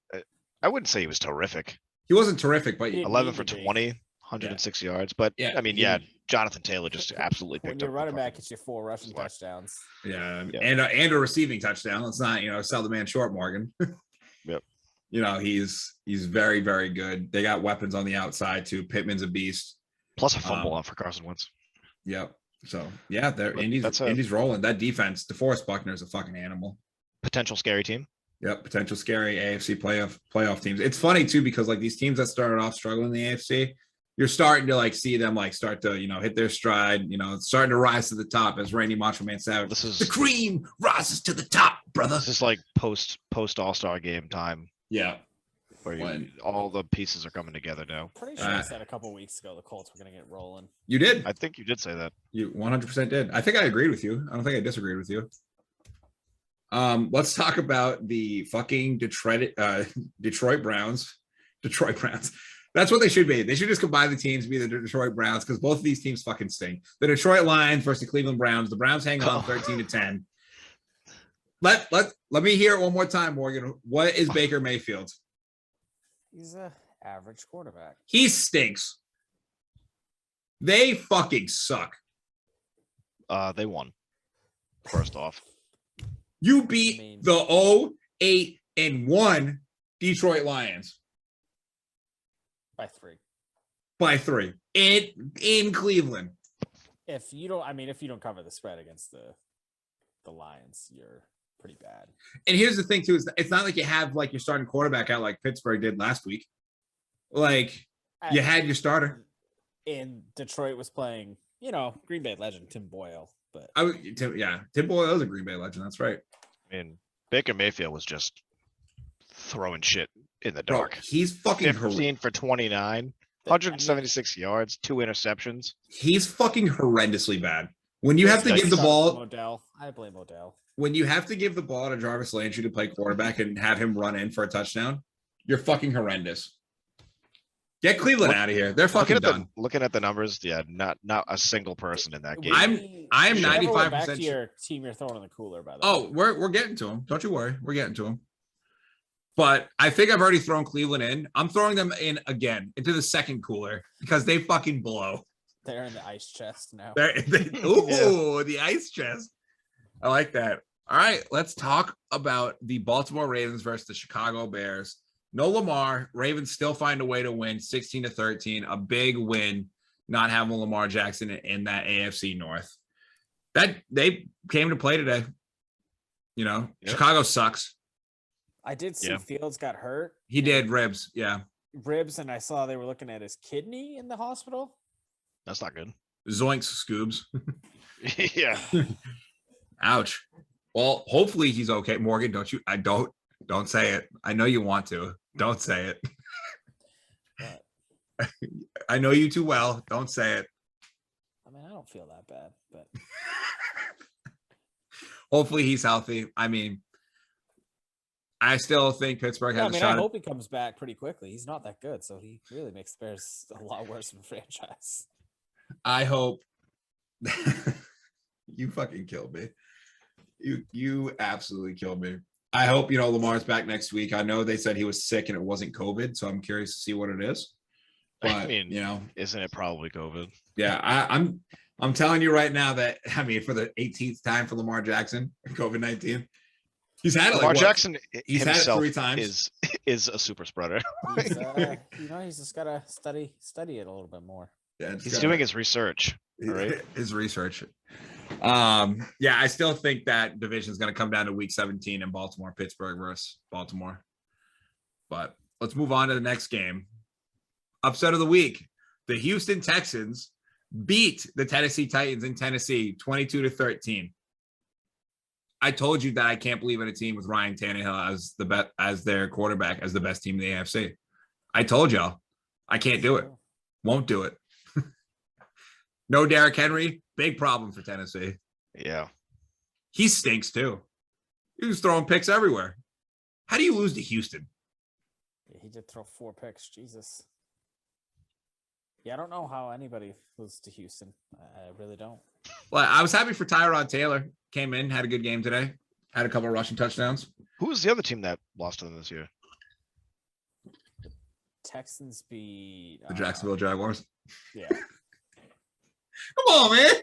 I wouldn't say he was terrific. He wasn't terrific, but 11 for 20, 106 yards. But yeah, I mean, Jonathan Taylor just absolutely picked when up. your running back gets you 4 rushing touchdowns. Yeah, and a receiving touchdown. Let's not sell the man short, Morgan. Yep. He's very, very good. They got weapons on the outside too. Pittman's a beast. Plus a fumble off for Carson Wentz. Yep. So yeah, Indy's rolling. That defense, DeForest Buckner's a fucking animal. Potential scary team. Yep, potential scary AFC playoff teams. It's funny too because like these teams that started off struggling in the AFC, you're starting to like see them like start to hit their stride. It's starting to rise to the top, as Randy Macho Man said. This is the cream rises to the top, brother. This is like post All-Star game time. Yeah, where all the pieces are coming together now. Pretty sure I said a couple weeks ago the Colts were going to get rolling. You did. I think you did say that. You 100% did. I think I agreed with you. I don't think I disagreed with you. Let's talk about the fucking Detroit Browns. Detroit Browns. That's what they should be. They should just combine the teams to be the Detroit Browns because both of these teams fucking stink. The Detroit Lions versus the Cleveland Browns. The Browns hang on 13-10. Let me hear it one more time, Morgan. What is Baker Mayfield? He's an average quarterback. He stinks. They fucking suck. They won. First off. You beat the 0-8-1 Detroit Lions by 3 in Cleveland. If you don't cover the spread against the Lions, you're pretty bad. And here's the thing too: is it's not like you have like your starting quarterback out like Pittsburgh did last week. Like you had your starter. And Detroit was playing, Green Bay legend Tim Boyle. But Tim Boyle is a Green Bay legend. That's right. I mean, Baker Mayfield was just throwing shit in the dark. Bro, he's fucking 15 for 29, 176 yards, 2 interceptions. He's fucking horrendously bad. When you have to give the ball, I blame Odell. When you have to give the ball to Jarvis Landry to play quarterback and have him run in for a touchdown, you're fucking horrendous. Get Cleveland out of here. They're fucking done. Looking at the numbers, not a single person in that game. I'm 95% back to your team you're throwing in the cooler, by the way. Oh, we're getting to them. Don't you worry. We're getting to them. But I think I've already thrown Cleveland in. I'm throwing them in again into the second cooler because they fucking blow. They're in the ice chest now. The ice chest. I like that. All right, let's talk about the Baltimore Ravens versus the Chicago Bears. No Lamar. Ravens still find a way to win 16-13. A big win, not having Lamar Jackson in that AFC North. That they came to play today. Chicago sucks. I did see Fields got hurt. He did ribs. Yeah. Ribs. And I saw they were looking at his kidney in the hospital. That's not good. Zoinks, Scoobs. Yeah. Ouch. Well, hopefully he's okay. Morgan, don't say it. I know you want to. Don't say it. I know you too well. Don't say it. I mean, I don't feel that bad, but hopefully he's healthy. I mean, I still think Pittsburgh has a shot. I hope he comes back pretty quickly. He's not that good, so he really makes the Bears a lot worse of a franchise. I hope you fucking killed me. You absolutely killed me. I hope Lamar's back next week. I know they said he was sick and it wasn't COVID, so I'm curious to see what it is. But I mean, isn't it probably COVID? Yeah, I'm telling you right now that for the 18th time for Lamar Jackson, COVID-19. He's had it. Lamar Jackson he's had it 3 times. Is a super spreader. He's just gotta study it a little bit more. Yeah, he's doing his research. All right. His research. Yeah, I still think that division is going to come down to week 17 in Baltimore, Pittsburgh versus Baltimore. But let's move on to the next game. Upset of the week. The Houston Texans beat the Tennessee Titans in Tennessee 22-13. I told you that I can't believe in a team with Ryan Tannehill as their quarterback, as the best team in the AFC. I told y'all I can't do it. Won't do it. No Derrick Henry, big problem for Tennessee. Yeah. He stinks too. He was throwing picks everywhere. How do you lose to Houston? Yeah, he did throw 4 picks. Jesus. Yeah, I don't know how anybody loses to Houston. I really don't. Well, I was happy for Tyrod Taylor. Came in, had a good game today. Had a couple of rushing touchdowns. Who was the other team that lost to them this year? Texans beat The Jacksonville Jaguars. Yeah. Come on, man.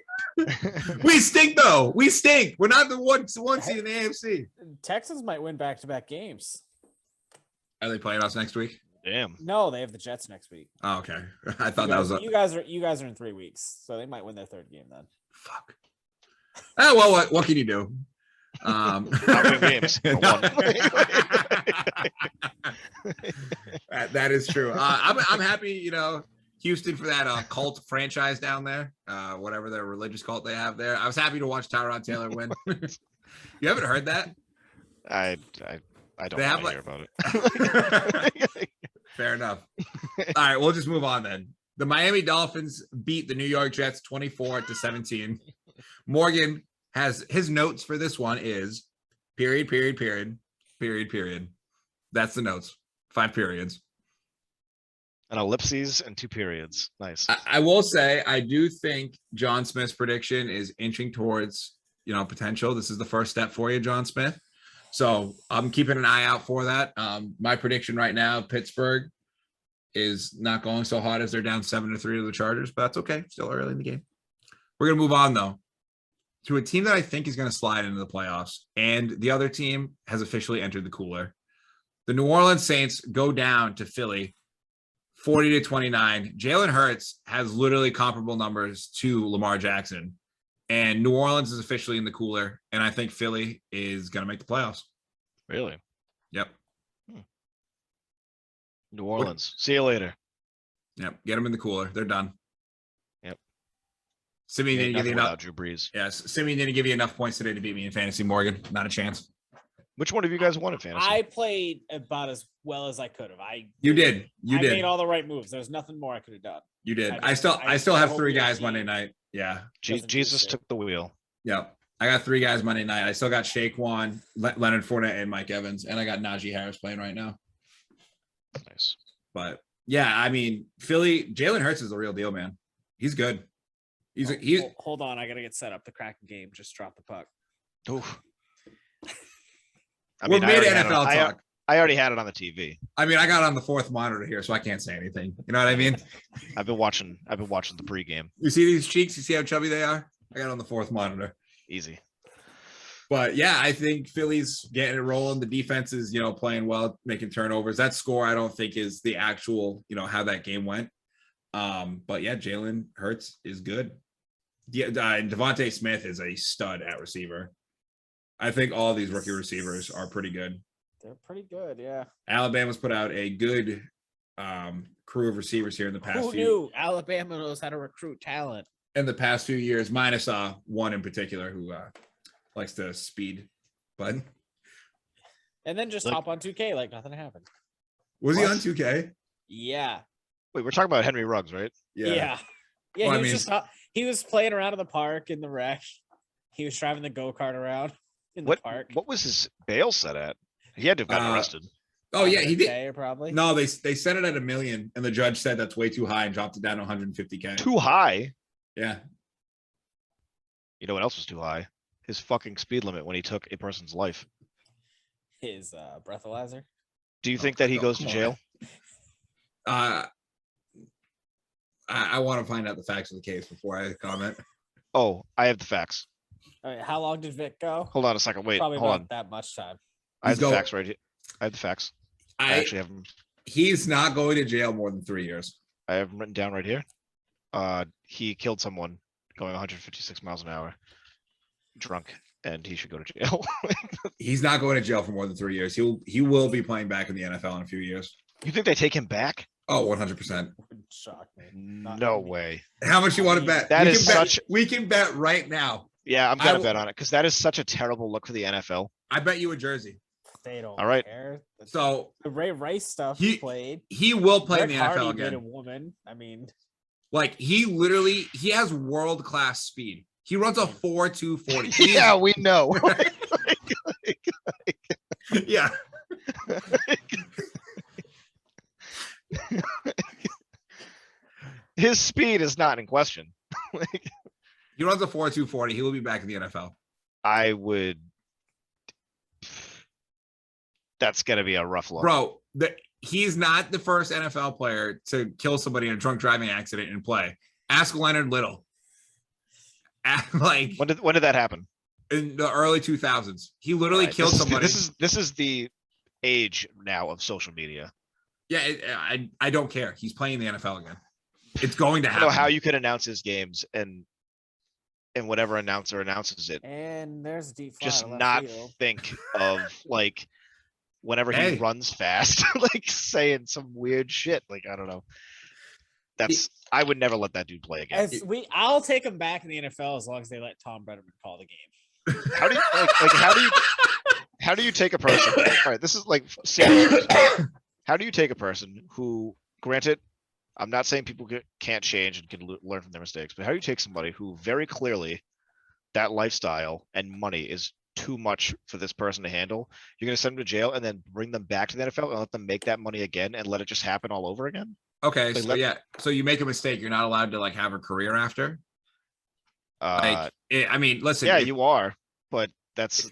We stink though. We stink. We're not the one seed in the AFC. Texans might win back-to-back games. Are they playing us next week? Damn. No, they have the Jets next week. Oh, okay. I thought that was a you guys are in 3 weeks, so they might win their 3rd game then. fuck. Oh well, what can you do? Not win games. That is true. I'm happy, Houston for that cult franchise down there, whatever their religious cult they have there. I was happy to watch Tyrod Taylor win. You haven't heard that? I don't They have, want to hear about it. Fair enough. All right, we'll just move on then. The Miami Dolphins beat the New York Jets 24-17. Morgan has his notes for this one is period. That's the notes. 5 periods. An ellipses and 2 periods. Nice. I will say, I do think John Smith's prediction is inching towards, potential. This is the first step for you, John Smith. So I'm keeping an eye out for that. My prediction right now, Pittsburgh is not going so hot as they're down 7-3 to the Chargers, but that's okay. Still early in the game. We're going to move on, though, to a team that I think is going to slide into the playoffs. And the other team has officially entered the cooler. The New Orleans Saints go down to Philly 40-29. Jalen Hurts has literally comparable numbers to Lamar Jackson. And New Orleans is officially in the cooler. And I think Philly is going to make the playoffs. Really? Yep. New Orleans. See you later. Yep. Get them in the cooler. They're done. Yep. Simeon didn't give you enough. Drew Brees. Yes. Simeon didn't give you enough points today to beat me in fantasy, Morgan. Not a chance. Which one of you guys won in fantasy? I played about as well as I could have. You did. You I did. made all the right moves. There's nothing more I could have done. You did. I still have hope 3 your guys team Monday night. Yeah. Jesus took the wheel. Yep. I got 3 guys Monday night. I still got Shaquan, Leonard Fournette, and Mike Evans, and I got Najee Harris playing right now. Nice. But yeah, I mean, Philly, Jalen Hurts is the real deal, man. He's good. He's Hold on, I gotta get set up. The Kraken game just dropped the puck. Oof. We're mid NFL talk. I already had it on the TV. I mean, I got on the 4th monitor here, so I can't say anything. You know what I mean? I've been watching the pregame. You see these cheeks? You see how chubby they are? I got on the 4th monitor. Easy. But yeah, I think Philly's getting it rolling. The defense is, playing well, making turnovers. That score, I don't think is the actual, how that game went. But yeah, Jalen Hurts is good. Yeah, and Devontae Smith is a stud at receiver. I think all these rookie receivers are pretty good. They're pretty good, yeah. Alabama's put out a good crew of receivers here in the past Who knew Alabama knows how to recruit talent? In the past few years, minus one in particular who likes to speed. But and then just hop on 2K like nothing happened. Was he on 2K? Yeah. Wait, we're talking about Henry Ruggs, right? Yeah. Well, He was playing around in the park in the wreck. He was driving the go-kart around in the park. What was his bail set at? He had to have gotten arrested. Oh yeah, he did. Probably. No, they set it at $1 million, and the judge said that's way too high and dropped it down to 150K. Too high. Yeah. You know what else was too high? His fucking speed limit when he took a person's life. His breathalyzer. Do you think that he goes to jail? I want to find out the facts of the case before I comment. Oh, I have the facts. All right, how long did Vic go? Hold on a second. Wait, Probably hold not on. that much time. I have the facts right here. I have the facts. I actually have them. He's not going to jail more than 3 years. I have them written down right here. He killed someone going 156 miles an hour, drunk, and he should go to jail. He's not going to jail for more than 3 years. He will be playing back in the NFL in a few years. You think they take him back? Oh, 100%. Would shock me. No way. How much you want to bet? That we is can bet, such- We can bet right now. Yeah, I'm I gonna will- bet on it because that is such a terrible look for the NFL. I bet you a jersey. They don't All right. care. So The Ray Rice stuff He- played. he will play in Greg the NFL Hardy made a again. woman. I mean, Like he has world class speed. He runs a 4.240. Yeah, we know. Yeah. His speed is not in question. He runs a 4.240. He will be back in the NFL. I would. That's gonna be a rough look. Bro, he's not the first NFL player to kill somebody in a drunk driving accident and play. Ask Leonard Little. Like When did that happen? in the early 2000s, he literally Right, killed somebody. This is the age now of social media. Yeah, I don't care. He's playing the NFL again. It's going to I don't know happen. how you can announce his games and whatever announcer announces it, and there's a deep fly just to left not field. think of like whenever he Hey. runs fast, like saying some weird shit. Like I don't know. I would never let that dude play again. I'll take him back in the NFL as long as they let Tom Brenneman call the game. How do you how do you take a person? All right, this is like serious. How do you take a person who, granted, I'm not saying people can't change and can learn from their mistakes, but how do you take somebody who very clearly that lifestyle and money is too much for this person to handle? You're going to send them to jail and then bring them back to the NFL and let them make that money again and let it just happen all over again? Okay, Like, so yeah, so you make a mistake, you're not allowed to like have a career after. Like, I mean, listen, yeah, if, you are, but that's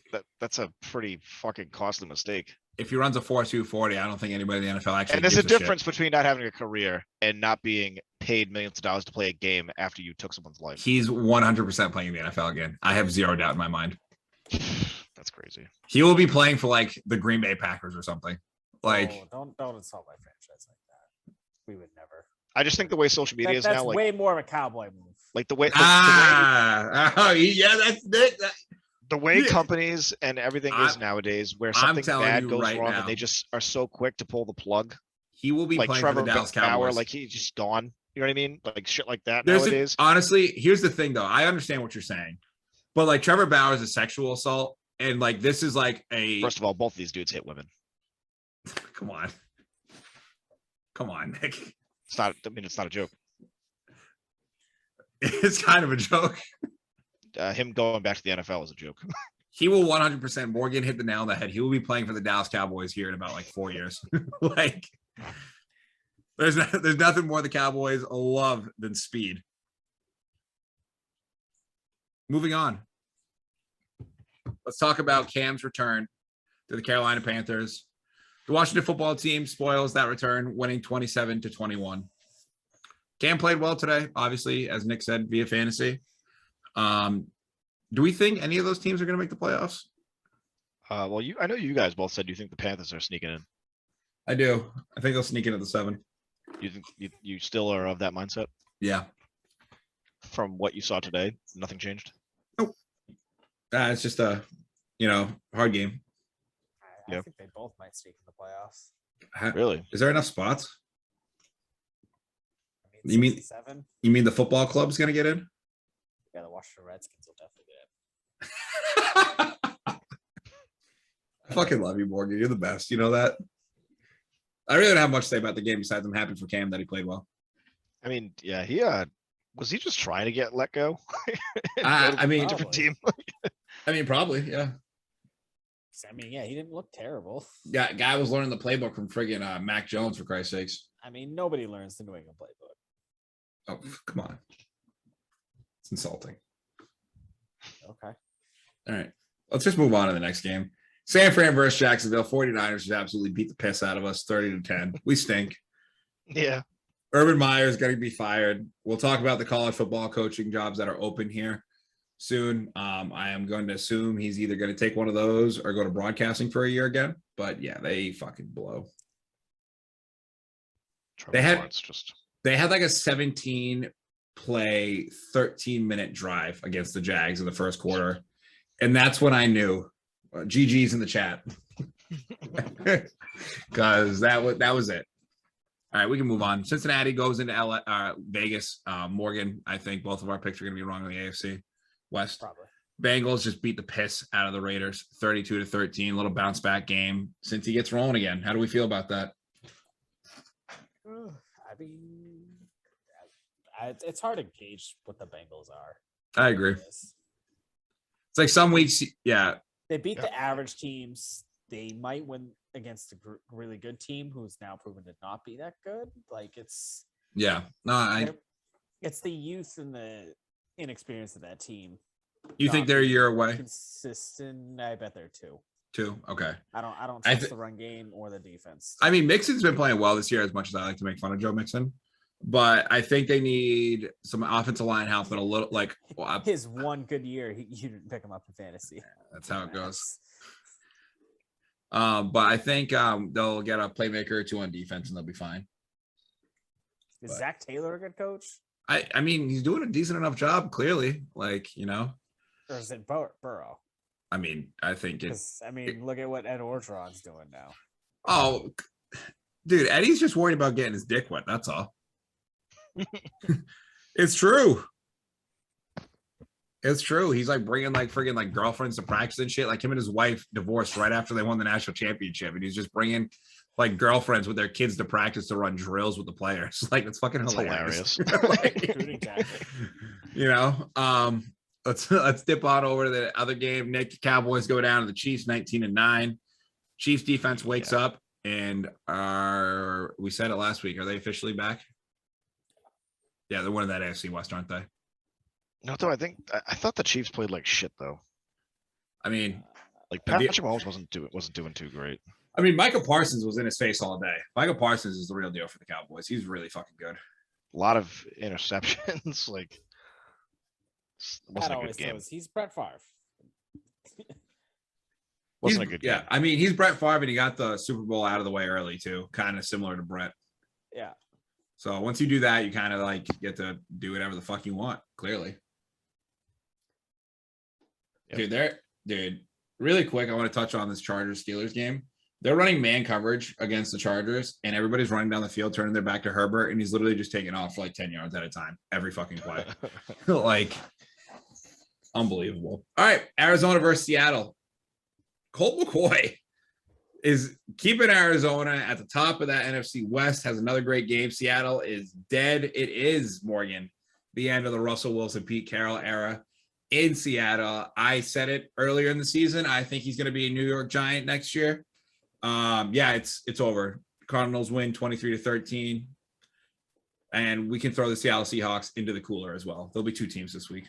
a pretty fucking costly mistake. if he runs a 4.240, I don't think anybody in the NFL actually. And there's a gives shit. difference between not having a career and not being paid millions of dollars to play a game after you took someone's life. He's 100% playing in the NFL again. I have zero doubt in my mind. That's crazy. He will be playing for like the Green Bay Packers or something. Like, don't insult my franchise like that. We would never. I just think the way social media is That's now, like way more of a cowboy move. like the way yeah, that's that. the way Yeah. companies and everything is I'm- nowadays, where I'm something telling bad you goes right wrong now. and they just are so quick to pull the plug. He will be Like playing Trevor for the Dallas Bauer, Cowboys. like he's just gone. You know what I mean? Like shit like that There's nowadays. honestly, here's the thing though. I understand what you're saying, but like Trevor Bauer is a sexual assault, and like this is like a First of all, both of these dudes hit women. come on, Nick. It's not. I mean, it's not a joke. It's kind of a joke. Him going back to the NFL is a joke. He will 100%. Morgan hit the nail on the head. He will be playing for the Dallas Cowboys here in about like 4 years. Like, there's nothing more the Cowboys love than speed. Moving on. Let's talk about Cam's return to the Carolina Panthers. The Washington football team spoils that return, winning 27-21. Cam played well today, obviously, as Nick said, via fantasy. Do we think any of those teams are going to make the playoffs? Well, I know you guys both said you think the Panthers are sneaking in. I do. I think they'll sneak into the 7. You think you still are of that mindset Yeah. from what you saw today? Nothing changed. It's just a, hard game. I Yep. think they both might sneak in the playoffs. Really? Is there enough spots? I You mean- 67? You mean the football club's going to get in? Yeah, the Washington Redskins will definitely get it. I fucking love you, Morgan. You're the best. You know that? I really don't have much to say about the game besides I'm happy for Cam that he played well. I mean, yeah, he was he just trying to get let go? And I go to mean- a different team. Probably, yeah. I mean, yeah, he didn't look terrible. Yeah, guy was learning the playbook from friggin' Mac Jones, for Christ's sakes. I mean, nobody learns the New England playbook. Oh, come on. It's insulting. Okay. All right. Let's just move on to the next game. San Fran versus Jacksonville. 49ers just absolutely beat the piss out of us 30-10. We stink. Yeah. Urban Meyer is going to be fired. We'll talk about the college football coaching jobs that are open here soon. I am going to assume he's either going to take one of those or go to broadcasting for a year again. But yeah, they fucking blow. Trevor had- Lawrence just They had like a 17 play 13-minute drive against the Jags in the first quarter. And that's when I knew. GG's in the chat. Because that was it. All right, we can move on. Cincinnati goes into Vegas. Morgan, I think both of our picks are going to be wrong on the AFC West. Probably. Bengals just beat the piss out of the Raiders, 32-13. Little bounce back game. Since he gets rolling again, how do we feel about that? I mean, it's hard to gauge what the Bengals are. I agree. It's like some weeks, yeah. They beat the average teams. They might win against a really good team who's now proven to not be that good. Like it's it's the youth and the inexperience of that team. You think they're a year away? Consistent. I bet they're two. Two. Okay. I don't trust the run game or the defense. I mean, Mixon's been playing well this year, as much as I like to make fun of Joe Mixon. But I think they need some offensive line help and a little like his one good year. You didn't pick him up in fantasy. That's how it goes. But I think they'll get a playmaker or two on defense and they'll be fine. Is Zach Taylor a good coach? I mean, he's doing a decent enough job, clearly. Like, Or is it Burrow? I mean, I think it's. I mean, look at what Ed Orgeron's doing now. Oh, dude, Eddie's just worried about getting his dick wet. That's all. It's true. It's true. He's like bringing like friggin' like girlfriends to practice and shit. Like him and his wife divorced right after they won the national championship, and he's just bringing like girlfriends with their kids to practice to run drills with the players. Like it's fucking hilarious. Let's dip on over to the other game. Nick, Cowboys go down to the Chiefs 19-9. Chiefs defense wakes up, and we said it last week. Are they officially back? Yeah, they're winning that AFC West, aren't they? No, though I thought the Chiefs played like shit though. I mean, like Patrick Mahomes wasn't doing too great. I mean, Micah Parsons was in his face all day. Micah Parsons is the real deal for the Cowboys. He's really fucking good. A lot of interceptions, like wasn't a good game. He's Brett Favre. Wasn't a good game. Yeah, I mean, he's Brett Favre, and he got the Super Bowl out of the way early too, kind of similar to Brett. Yeah. So once you do that, you kind of like get to do whatever the fuck you want. Clearly. Yep. Dude, really quick, I want to touch on this Chargers-Steelers game. They're running man coverage against the Chargers, and everybody's running down the field, turning their back to Herbert, and he's literally just taking off for like 10 yards at a time every fucking play. Like, unbelievable. All right, Arizona versus Seattle. Colt McCoy is keeping Arizona at the top of that NFC West, has another great game. Seattle is dead. It is, Morgan, the end of the Russell Wilson, Pete Carroll era in Seattle. I said it earlier in the season. I think he's going to be a New York Giant next year. It's over. Cardinals win 23-13. And we can throw the Seattle Seahawks into the cooler as well. There'll be two teams this week.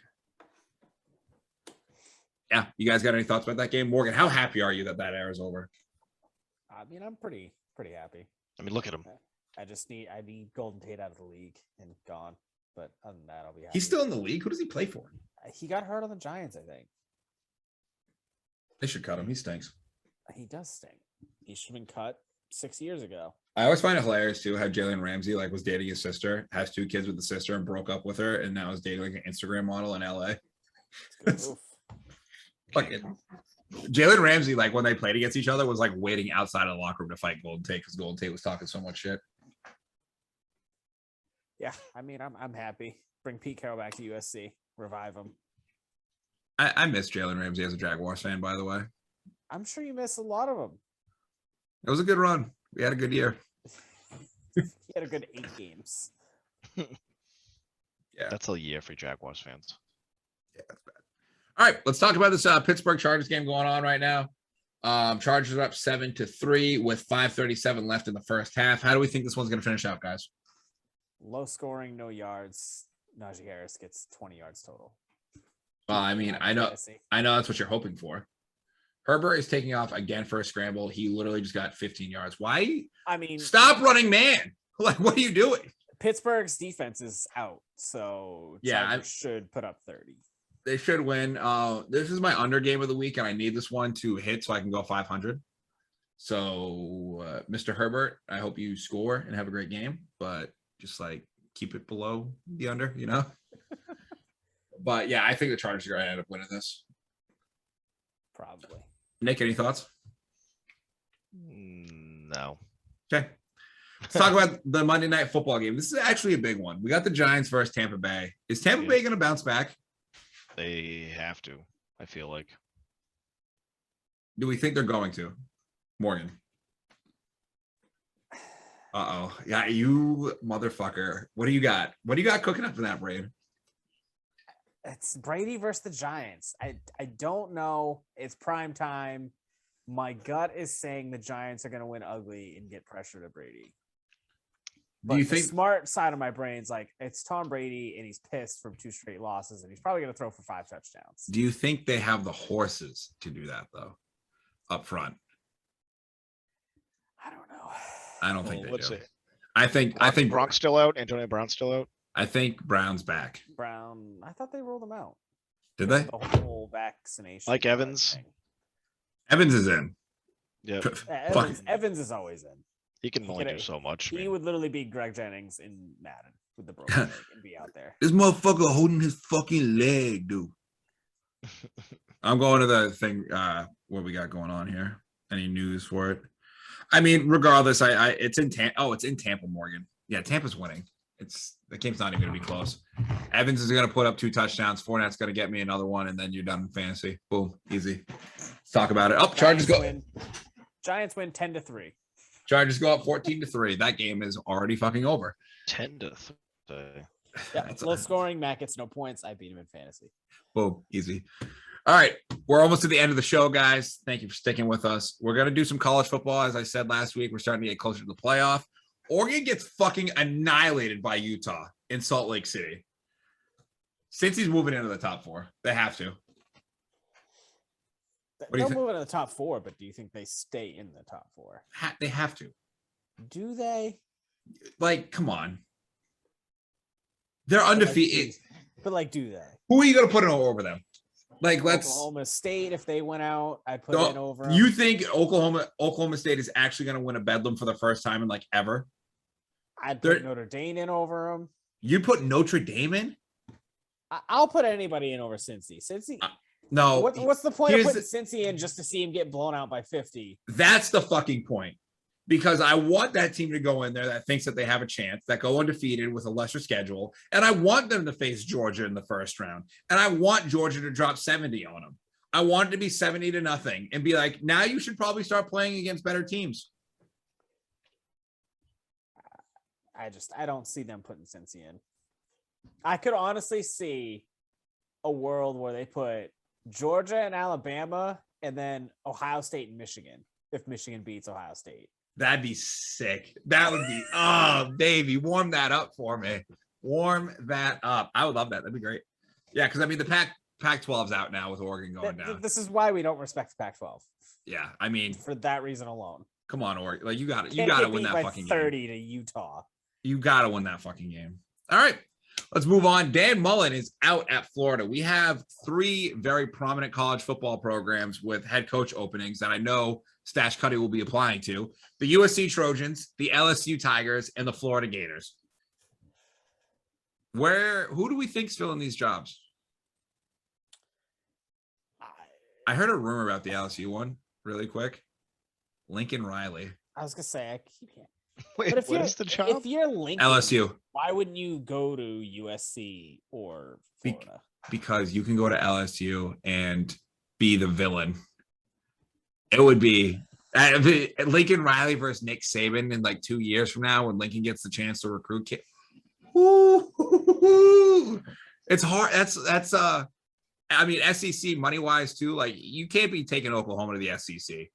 Yeah, you guys got any thoughts about that game? Morgan, how happy are you that arrow is over? I mean, I'm pretty happy. I mean, look at him. I need Golden Tate out of the league and gone. But other than that, I'll be happy. He's still in the league. Who does he play for? He got hurt on the Giants, I think. They should cut him. He stinks. He does stink. He should have been cut 6 years ago. I always find it hilarious too how Jalen Ramsey was dating his sister, has 2 kids with the sister, and broke up with her, and now is dating like an Instagram model in LA. Fucking Jalen Ramsey, when they played against each other, was waiting outside of the locker room to fight Golden Tate because Golden Tate was talking so much shit. Yeah, I mean, I'm happy. Bring Pete Carroll back to USC. Revive him. I miss Jalen Ramsey as a Jaguars fan, by the way. I'm sure you miss a lot of them. It was a good run. We had a good year. He had a good 8 games. Yeah. That's a year for Jaguars fans. Yeah, that's bad. All right, let's talk about this Pittsburgh Chargers game going on right now. Chargers are up 7-3 with 5:37 left in the first half. How do we think this one's going to finish out, guys? Low scoring, no yards. Najee Harris gets 20 yards total. I mean, I know that's what you're hoping for. Herbert is taking off again for a scramble. He literally just got 15 yards. Why? I mean, stop running, man. What are you doing? Pittsburgh's defense is out, so Chargers should put up 30. They should win. This is my under game of the week, and I need this one to hit so I can go 500. So, Mr. Herbert, I hope you score and have a great game. But just keep it below the under, you know. But yeah, I think the Chargers are going to end up winning this. Probably. Nick, any thoughts? No. Okay. Let's talk about the Monday Night Football game. This is actually a big one. We got the Giants versus Tampa Bay. Is Tampa Bay going to bounce back? They have to, I feel like. Do we think they're going to? Morgan. Uh-oh. Yeah, you motherfucker. What do you got? What do you got cooking up in that brain? It's Brady versus the Giants. I don't know. It's prime time. My gut is saying the Giants are going to win ugly and get pressure to Brady. But Do you the think smart side of my brain's like, it's Tom Brady and he's pissed from 2 straight losses and he's probably going to throw for 5 touchdowns. Do you think they have the horses to do that though? Up front? I don't know. I don't think they Let's do. see. I think Brock's still out. Antonio Brown's still out. I think Brown's back. Brown, I thought they rolled him out. Did they? The whole vaccination. Like Evans. thing. Evans is in. Yeah, Evans is always in. he can only Get do it. so much. I He mean, would literally be Greg Jennings in Madden with the broken leg and be out there. This motherfucker holding his fucking leg, dude. I'm going to the thing. What we got going on here? Any news for it? I mean, regardless, it's in Tampa. Oh, it's in Tampa, Morgan. Yeah, Tampa's winning. The game's not even going to be close. Evans is going to put up 2 touchdowns. Fournette's going to get me another one, and then you're done in fantasy. Boom, easy. Let's talk about it. Oh, Chargers go. Giants win 10-3. Chargers go up 14-3. That game is already fucking over. 10-3. Yeah, low scoring. Matt gets no points. I beat him in fantasy. Boom, easy. All right, we're almost to the end of the show, guys. Thank you for sticking with us. We're going to do some college football. As I said last week, we're starting to get closer to the playoff. Oregon gets fucking annihilated by Utah in Salt Lake City. Since he's moving into the top 4, they have to. They'll move into the top 4, but do you think they stay in the top 4? They have to. Do they? Like, come on. They're undefeated. But do they? Who are you going to put in over them? Let's Oklahoma State. If they went out, I'd put in over. You think Oklahoma State is actually going to win a Bedlam for the first time in ever? I'd put Notre Dame in over them. You put Notre Dame in? I'll put anybody in over Cincy. Cincy. No. What's the point of putting Cincy in just to see him get blown out by 50? That's the fucking point. Because I want that team to go in there that thinks that they have a chance, that go undefeated with a lesser schedule. And I want them to face Georgia in the first round. And I want Georgia to drop 70 on them. I want it to be 70-0 and be like, now you should probably start playing against better teams. I don't see them putting Cincy in. I could honestly see a world where they put Georgia and Alabama and then Ohio State and Michigan if Michigan beats Ohio State. That'd be sick. That would be, oh, baby, warm that up for me. Warm that up. I would love that. That'd be great. Yeah, because I mean, the Pac-12's out now with Oregon going down. This is why we don't respect the Pac-12. Yeah, I mean, for that reason alone. Come on, Oregon. You got to win that fucking 30 game. to Utah. You got to win that fucking game. All right, let's move on. Dan Mullen is out at Florida. We have 3 very prominent college football programs with head coach openings that I know Stash Cuddy will be applying to: the USC Trojans, the LSU Tigers, and the Florida Gators. Who do we think's filling these jobs? I heard a rumor about the LSU one really quick. Lincoln Riley. I was gonna say I can't. Wait, but what is the job? If you're Lincoln, LSU. Why wouldn't you go to USC or Florida? Because you can go to LSU and be the villain. It would be Lincoln Riley versus Nick Saban in 2 years from now when Lincoln gets the chance to recruit kids. It's hard. That's I mean, SEC money wise too. You can't be taking Oklahoma to the SEC.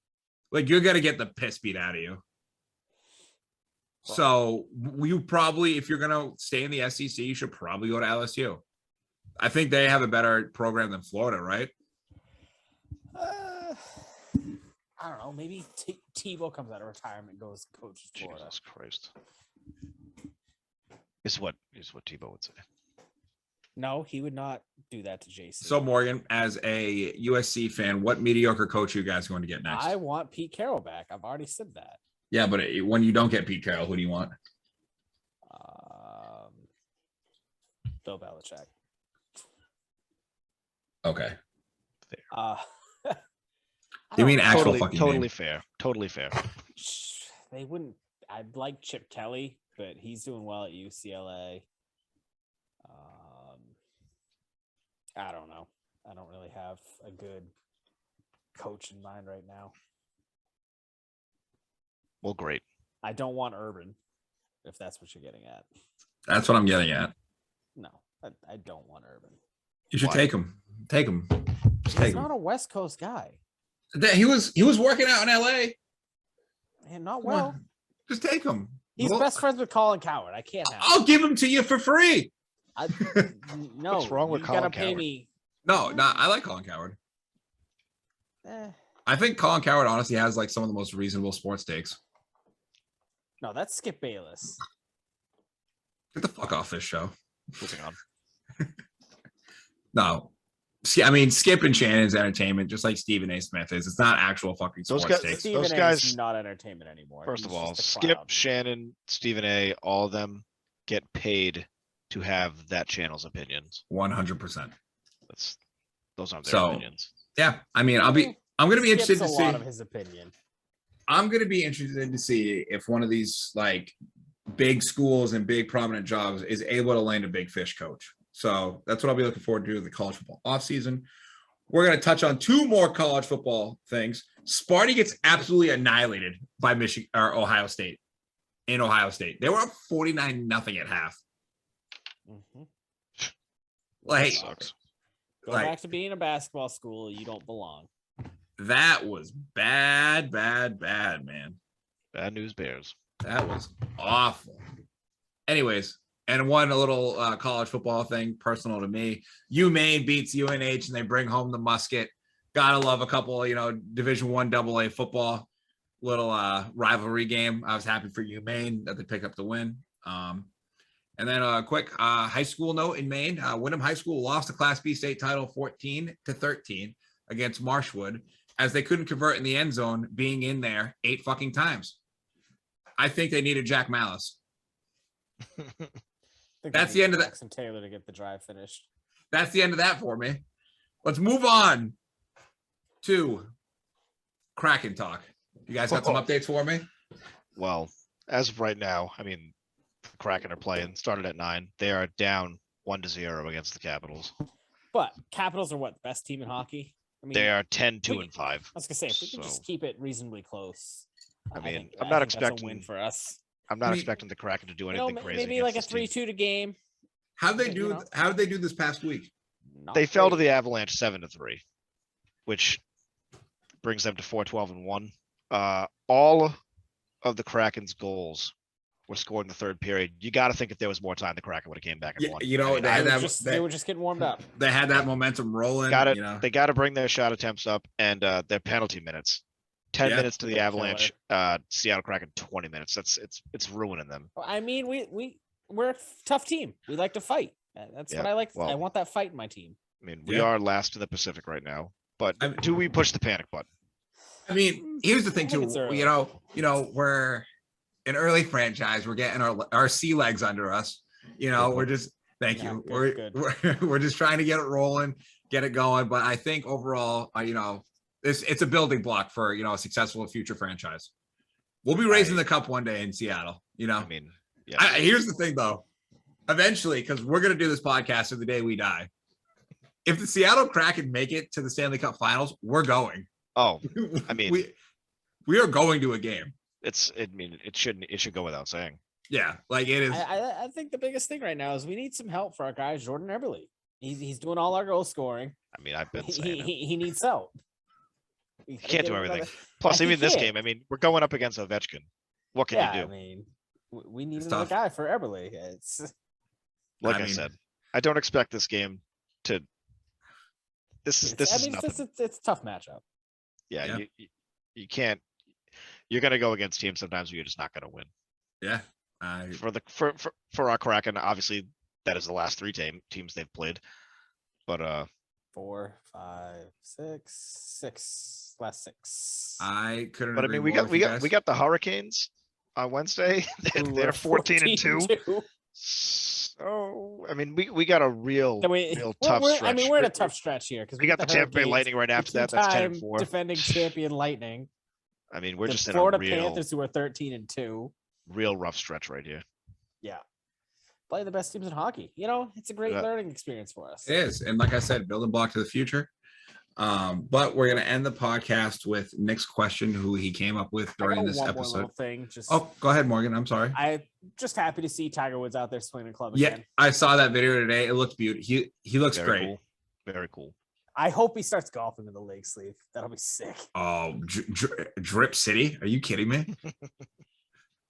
You're gonna get the piss beat out of you. So you probably, if you're gonna stay in the SEC, you should probably go to LSU. I think they have a better program than Florida, right? I don't know. Maybe Tebow comes out of retirement, goes coaches Florida. Jesus Christ. Is what Tebow would say. No, he would not do that to JC. So Morgan, as a USC fan, what mediocre coach are you guys going to get next? I want Pete Carroll back. I've already said that. Yeah, but when you don't get Pete Carroll, who do you want? Bill Belichick. Okay. I You don't mean know. actual Totally, fucking totally name. fair. Totally fair. They wouldn't. I'd like Chip Kelly, but he's doing well at UCLA. I don't know. I don't really have a good coach in mind right now. Well, great. I don't want Urban, if that's what you're getting at. That's what I'm getting at. No, I don't want Urban. You should Why? take him. Take him. Just take He's him. not a West Coast guy, He was working out in LA. and not Come well. on. Just take him. He's best friends with Colin Coward. I can't have. I'll give him to you for free. No, What's wrong with you Colin gotta pay Coward? me. No, I like Colin Coward. Eh, I think Colin Coward honestly has like some of the most reasonable sports takes. no, that's Skip Bayless. Get the fuck off this show. Moving on. No. See, I mean, Skip and Shannon's entertainment, just like Stephen A. Smith is. It's not actual fucking Those sports guys- takes. Stephen those A. guys- is not entertainment anymore. First of He's all, just a Skip, clown. Shannon, Stephen A., all of them get paid to have that channel's opinions. 100%. Those aren't their So, opinions. Yeah. I mean, I'm going to be Skip's interested to a see. lot of his opinion. I'm going to be interested to see if one of these like big schools and big prominent jobs is able to land a big fish coach. So that's what I'll be looking forward to in the college football offseason. We're going to touch on two more college football things. Sparty gets absolutely annihilated by Michigan or Ohio State in Ohio State. They were up 49-0 at half. Mhm. Like, Sucks. Go like- back to being a basketball school. You don't belong. that was bad, man. Bad news bears. That was awful. Anyways, and one little college football thing personal to me. UMaine beats UNH and they bring home the musket. Gotta love a couple, Division I AA football little rivalry game. I was happy for UMaine that they pick up the win. And then a quick high school note in Maine. Wyndham High School lost the Class B state title 14-13 against Marshwood as they couldn't convert in the end zone, being in there 8 fucking times. I think they needed Jack Malice. I think That's they the need end of the- Jackson Taylor to get the drive finished. That's the end of that for me. Let's move on to Kraken talk. You guys got some updates for me? Well, as of right now, I mean, the Kraken are playing. Started at 9. They are down 1-0 against the Capitals. But Capitals are what, the best team in hockey? I mean, They are 10-2 we- and 5. I was gonna say if we can so- just keep it reasonably close. I mean, think- I'm I not think that's a expecting- win for us. I'm not I mean, expecting the Kraken to do You know, anything crazy. maybe like a against this team. 3-2 game. How'd they You do? know. How did they do this past week? Not They fell to great. the Avalanche 7-3, which brings them to 4-12-1. All of the Kraken's goals were scored in the third period. You got to think if there was more time, the Kraken would have came back and Yeah, won. you know, I mean, they had They were that. just- They, they were just getting warmed up. they had that momentum rolling. got it. You know, They got to bring their shot attempts up and their penalty minutes. 10 Yeah. minutes to the Killer. Avalanche. Seattle Kraken 20 minutes. It's ruining them. I mean, we're a tough team. We like to fight. That's what Yeah, I like. well- I want that fight in my team. I mean, we Yeah. are last in the Pacific right now, but I- do we push the panic button? I mean, here's the thing I think too. it's early. We're an early franchise. We're getting our sea legs under us. We're just thank Yeah, you. good, We're just trying to get it rolling, get it going. But I think overall, it's a building block for a successful future franchise. We'll be raising the cup one day in Seattle. I mean, yeah. Here's the thing though. Eventually, because we're gonna do this podcast to the day we die. If the Seattle Kraken make it to the Stanley Cup Finals, we're going. Oh, I mean, we are going to a game. it should go without saying. Yeah, like it is. I think the biggest thing right now is we need some help for our guy Jordan Eberle. He's doing all our goal scoring. I mean, I've been saying it. He needs help. He can't do everything. Plus, even this game, I mean, we're going up against Ovechkin. What can you I do? mean, we need It's another tough. guy for Eberle. It's Like I I mean- said, I don't expect this game to. This is nothing. it's a tough matchup. Yeah, Yeah. you can't. You're gonna go against teams sometimes where you're just not gonna win. Yeah. For our Kraken, obviously that is the last 3 teams they've played. But 4, 5, 6, last 6. I couldn't. I agree mean, we more got with you guys. we got the Hurricanes on Wednesday. Who They're were 14-2. 14-2. So I mean, we got a real tough stretch. I mean, we're in a tough stretch here because we got the Tampa Bay Lightning right after that. That's 10-4. Defending champion Lightning. I mean, we're the just in Florida a real Panthers, who are 13-2. Real rough stretch right here. Yeah. Playing the best teams in hockey. You know, it's a great learning experience for us. It is. And like I said, building block to the future. But we're going to end the podcast with Nick's question, who he came up with during this episode. Thing, go ahead, Morgan. I'm sorry. I'm just happy to see Tiger Woods out there swinging the club Yeah, again. I saw that video today. It looked beautiful. He looks Very great. Cool. Very cool. I hope he starts golfing in the leg sleeve. That'll be sick. Oh, Drip City? Are you kidding me?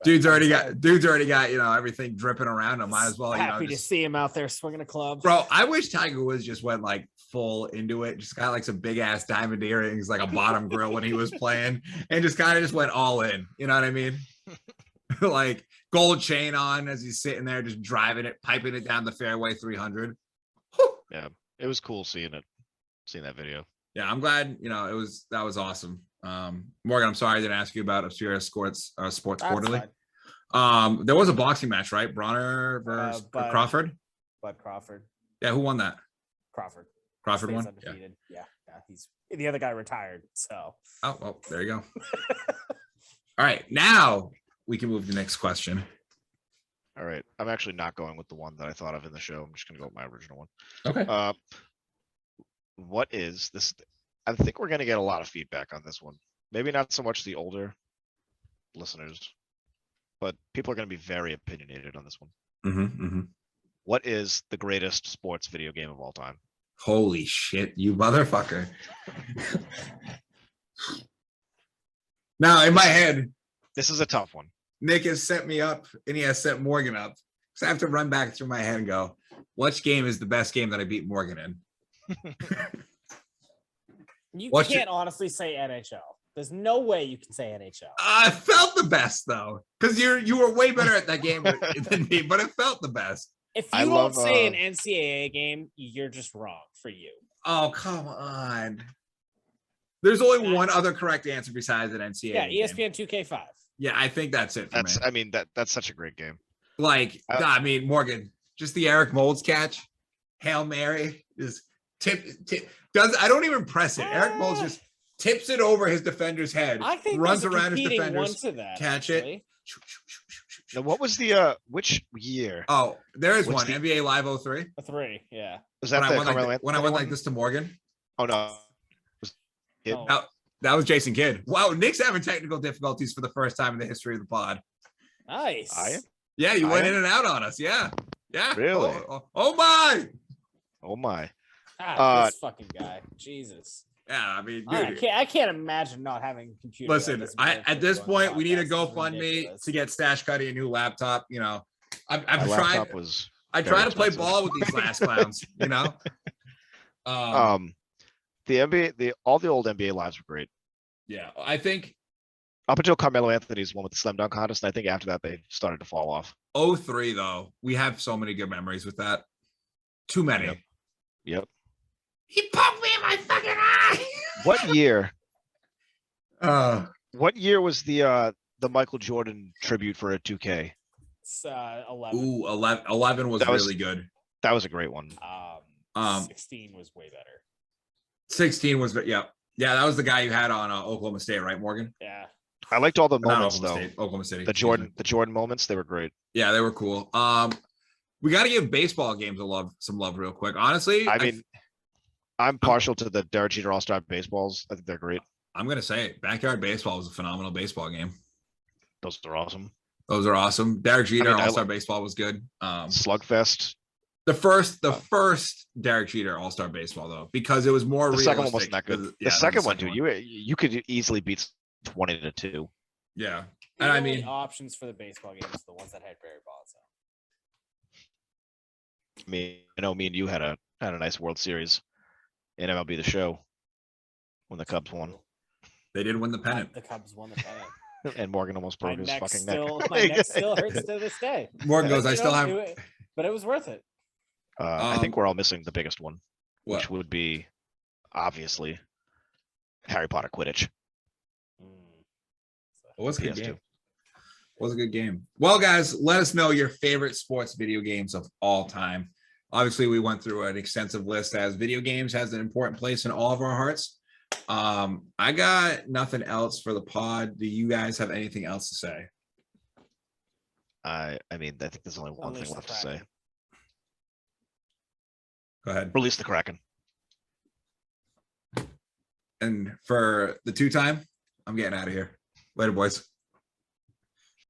Dude's already got everything dripping around him. Might as well. Happy to see him out there swinging a club, bro. I wish Tiger Woods just went like full into it. Just got like some big ass diamond earrings, like a bottom grill when he was playing, and just kind of just went all in. You know what I mean? Like gold chain on as he's sitting there, just driving it, piping it down the fairway 300. Whew. Yeah, it was cool seeing that video. Yeah, I'm glad. That was awesome. Morgan, I'm sorry I didn't ask you about Obscura Sports Quarterly. Fine. There was a boxing match, right? Bronner versus Crawford. Bud Crawford. Yeah, who won that? Crawford. Crawford won. Undefeated. Yeah. He's the other guy retired. So. Oh well, there you go. All right, now we can move to the next question. All right, I'm actually not going with the one that I thought of in the show. I'm just going to go with my original one. Okay. What is this? I think we're going to get a lot of feedback on this one. Maybe not so much the older listeners, but people are going to be very opinionated on this one. What is the greatest sports video game of all time? Holy shit, you motherfucker. Now, in my head, this is a tough one. Nick has set me up and he has set Morgan up. So I have to run back through my head and go, which game is the best game that I beat Morgan in? You can't honestly say NHL. There's no way you can say NHL. I felt the best though, because you were way better at that game than me, but it felt the best. If you don't say an NCAA game, you're just wrong for you. Oh, come on. There's only one other correct answer besides an NCAA. Yeah, ESPN 2K5. Yeah, I think that's it for me. I mean, that's such a great game. Like, Morgan, just the Eric Moulds catch, Hail Mary, just tip. I don't even press it. Eric Moulds just tips it over his defender's head, I think runs around his defenders, catch it. Now, what was the which year? Oh, there is What's one. NBA Live 03. 3, yeah. Was that when I went like this to Morgan? Oh no. That was Jason Kidd. Wow, Nick's having technical difficulties for the first time in the history of the pod. Nice. Yeah, you went in and out on us. Yeah. Really? Oh my. Oh my. This fucking guy. Jesus. Yeah, I mean, dude, I can't imagine not having a computer. Listen, at this point, we need a GoFundMe to get Stash Cuddy a new laptop. I'm trying. I try to play ball with these last clowns. The NBA, all the old NBA lives were great. Yeah, I think up until Carmelo Anthony's one with the slam dunk contest. I think after that they started to fall off. 03 though, we have so many good memories with that. Too many. Yep. He poked me in my fucking eye. What year? What year was the Michael Jordan tribute for a 2K? It's 11. Ooh, 11 was really good. That was a great one. 16 was way better. 16 was, yeah. That was the guy you had on Oklahoma State, right, Morgan? Yeah. I liked all the Not moments Oklahoma though. State, Oklahoma City. The Jordan moments, they were great. Yeah, they were cool. We got to give baseball games some love real quick. Honestly, I mean, I'm partial to the Derek Jeter All-Star baseballs. I think they're great. I'm gonna say it. Backyard baseball was a phenomenal baseball game. Those are awesome. Derek Jeter All-Star baseball was good. Slugfest. The first Derek Jeter All-Star baseball though, because it was more realistic. The second one wasn't that good. The second one, dude, you could easily beat 20-2. Yeah, and I mean, options for the baseball games, the ones that had Barry Bonds. I mean, I know me and you had a nice World Series in MLB The Show when the Cubs won. They did win the pennant. The Cubs won the pennant. And Morgan almost broke his fucking neck. My neck still hurts to this day. Morgan goes, I still have it, but it was worth it. I think we're all missing the biggest one, what? Which would be obviously Harry Potter Quidditch. It was a good game. Was a good game. Well, guys, let us know your favorite sports video games of all time. Obviously, we went through an extensive list as video games has an important place in all of our hearts. I got nothing else for the pod. Do you guys have anything else to say? I mean, I think there's only one Unleash thing the left to say. Kraken. Go ahead. Release the Kraken. And for the 2-time, I'm getting out of here. Later, boys.